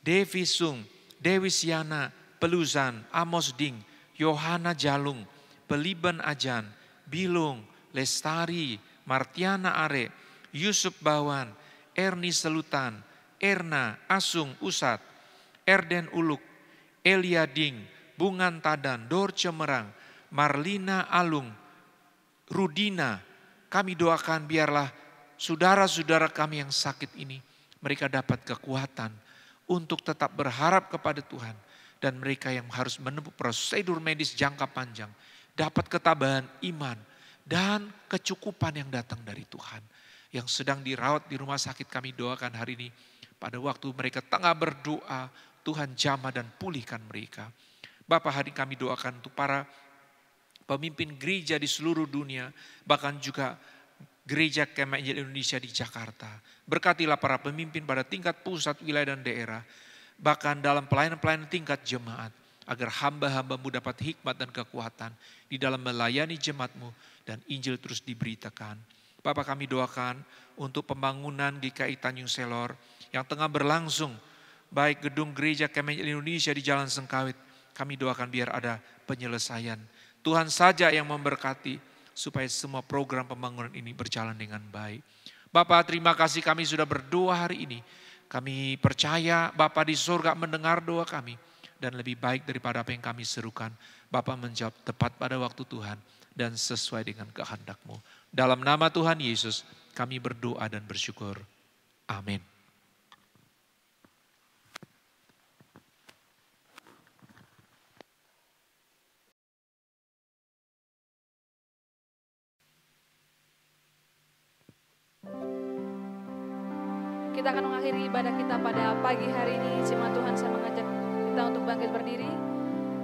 Devi Sung, Dewi Siana, Peluzan, Amos Ding, Yohana Jalung, Peliban Ajan, Bilung, Lestari, Martiana Are, Yusuf Bawan, Erni Selutan, Erna, Asung Usat, Erden Uluk, Elia Ding, Bungan Tadan, Dor Cemerang, Marlina Alung, Rudina. Kami doakan biarlah saudara-saudara kami yang sakit ini, mereka dapat kekuatan untuk tetap berharap kepada Tuhan. Dan mereka yang harus menempuh prosedur medis jangka panjang, dapat ketabahan iman dan kecukupan yang datang dari Tuhan. Yang sedang dirawat di rumah sakit kami doakan hari ini. Pada waktu mereka tengah berdoa, Tuhan jamah dan pulihkan mereka. Bapak, hari kami doakan untuk para pemimpin gereja di seluruh dunia. Bahkan juga gereja Kemah Injil Indonesia di Jakarta. Berkatilah para pemimpin pada tingkat pusat, wilayah dan daerah. Bahkan dalam pelayanan-pelayanan tingkat jemaat. Agar hamba-hambamu dapat hikmat dan kekuatan di dalam melayani jemaatmu. Dan Injil terus diberitakan. Bapak, kami doakan untuk pembangunan GKI Tanjung Selor yang tengah berlangsung. Baik gedung gereja Kemah Indonesia di Jalan Sengkawit. Kami doakan biar ada penyelesaian. Tuhan saja yang memberkati supaya semua program pembangunan ini berjalan dengan baik. Bapak, terima kasih kami sudah berdoa hari ini. Kami percaya Bapak di surga mendengar doa kami. Dan lebih baik daripada apa yang kami serukan. Bapak menjawab tepat pada waktu Tuhan dan sesuai dengan kehendak-Mu. Dalam nama Tuhan Yesus kami berdoa dan bersyukur. Amin. Kita akan mengakhiri ibadah kita pada pagi hari ini. Jemaat Tuhan, saya mengajak kita untuk bangkit berdiri.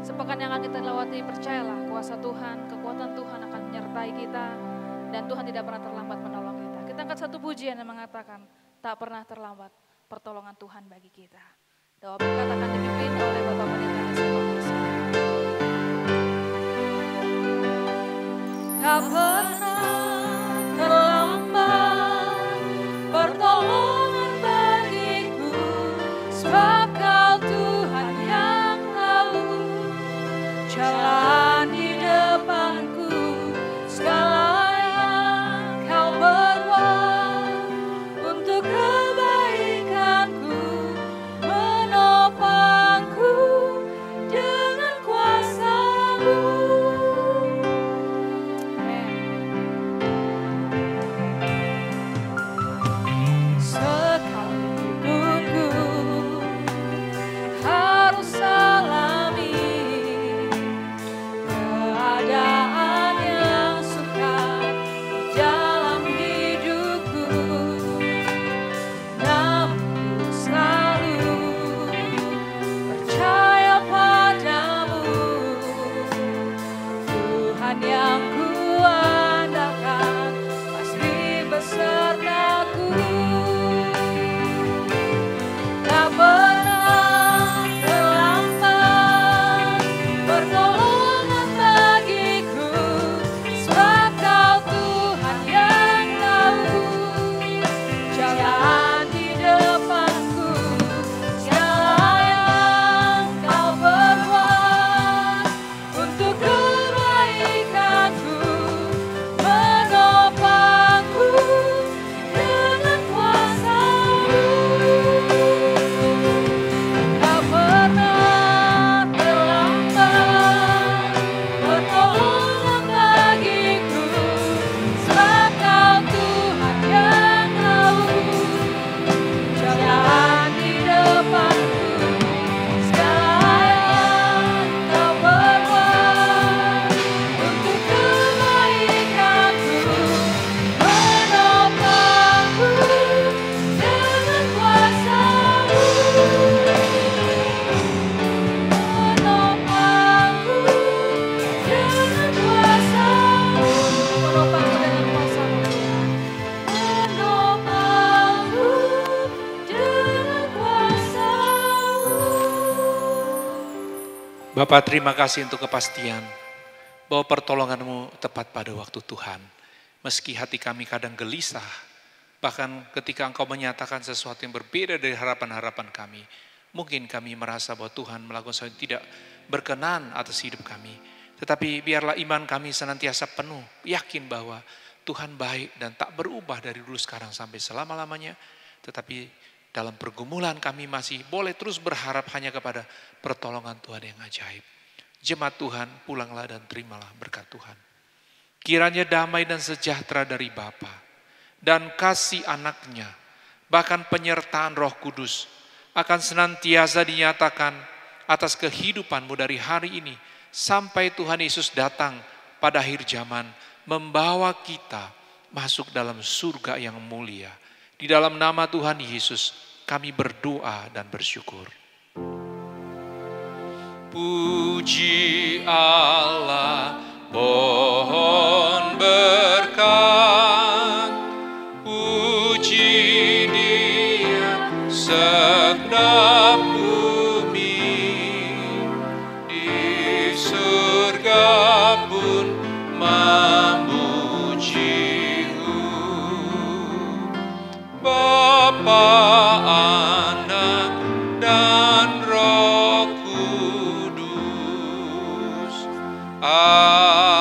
Sepekan yang akan kita lewati, percayalah kuasa Tuhan, kekuatan Tuhan akan menyertai kita. Dan Tuhan tidak pernah terlambat menolong kita. Kita angkat satu pujian yang mengatakan, tak pernah terlambat pertolongan Tuhan bagi kita. Doa berkat akan dipimpin oleh Bapak Pendeta Esok. Tak pernah terlambat pertolongan bagiku, sebab Kau Tuhan yang kuandalkan pasti besertaku. Tak pernah terlambat pertolongan bagiku, sebab Kau Tuhan yang tahu jalan di depanku. Segala yang Kau perbuat untuk kebaikanku, menopangku dengan kuasa-Mu. Tak pernah terlambat pertolongan bagiku, sebab Kau Tuhan yang tahu jalan di depanku. Segala yang Kau perbuat untuk kebaikanku, menopangku dengan kuasa-Mu. Menopangku dengan kuasa-Mu. Menopangku dengan kuasa-Mu. Menopangku dengan kuasa-Mu. Bapak, terima kasih untuk kepastian bahwa pertolongan-Mu tepat pada waktu Tuhan. Meski hati kami kadang gelisah, bahkan ketika Engkau menyatakan sesuatu yang berbeda dari harapan-harapan kami, mungkin kami merasa bahwa Tuhan melakukan sesuatu yang tidak berkenan atas hidup kami. Tetapi biarlah iman kami senantiasa penuh, yakin bahwa Tuhan baik dan tak berubah dari dulu sekarang sampai selama-lamanya. Tetapi dalam pergumulan kami masih boleh terus berharap hanya kepada pertolongan Tuhan yang ajaib. Jemaat Tuhan, pulanglah dan terimalah berkat Tuhan. Kiranya damai dan sejahtera dari Bapa dan kasih anaknya, bahkan penyertaan Roh Kudus akan senantiasa dinyatakan atas kehidupanmu dari hari ini sampai Tuhan Yesus datang pada akhir zaman, membawa kita masuk dalam surga yang mulia. Di dalam nama Tuhan Yesus kami berdoa dan bersyukur. Puji Allah, pohon berkat, puji Dia segenap bumi, di surga pun memuji-Mu. Bapa, Anak, dan Roh Kudus. Amin.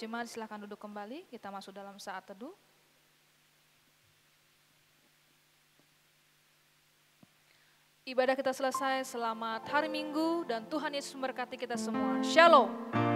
Jemaat silakan duduk kembali, kita masuk dalam saat teduh. Ibadah kita selesai, selamat hari Minggu dan Tuhan Yesus memberkati kita semua. Shalom.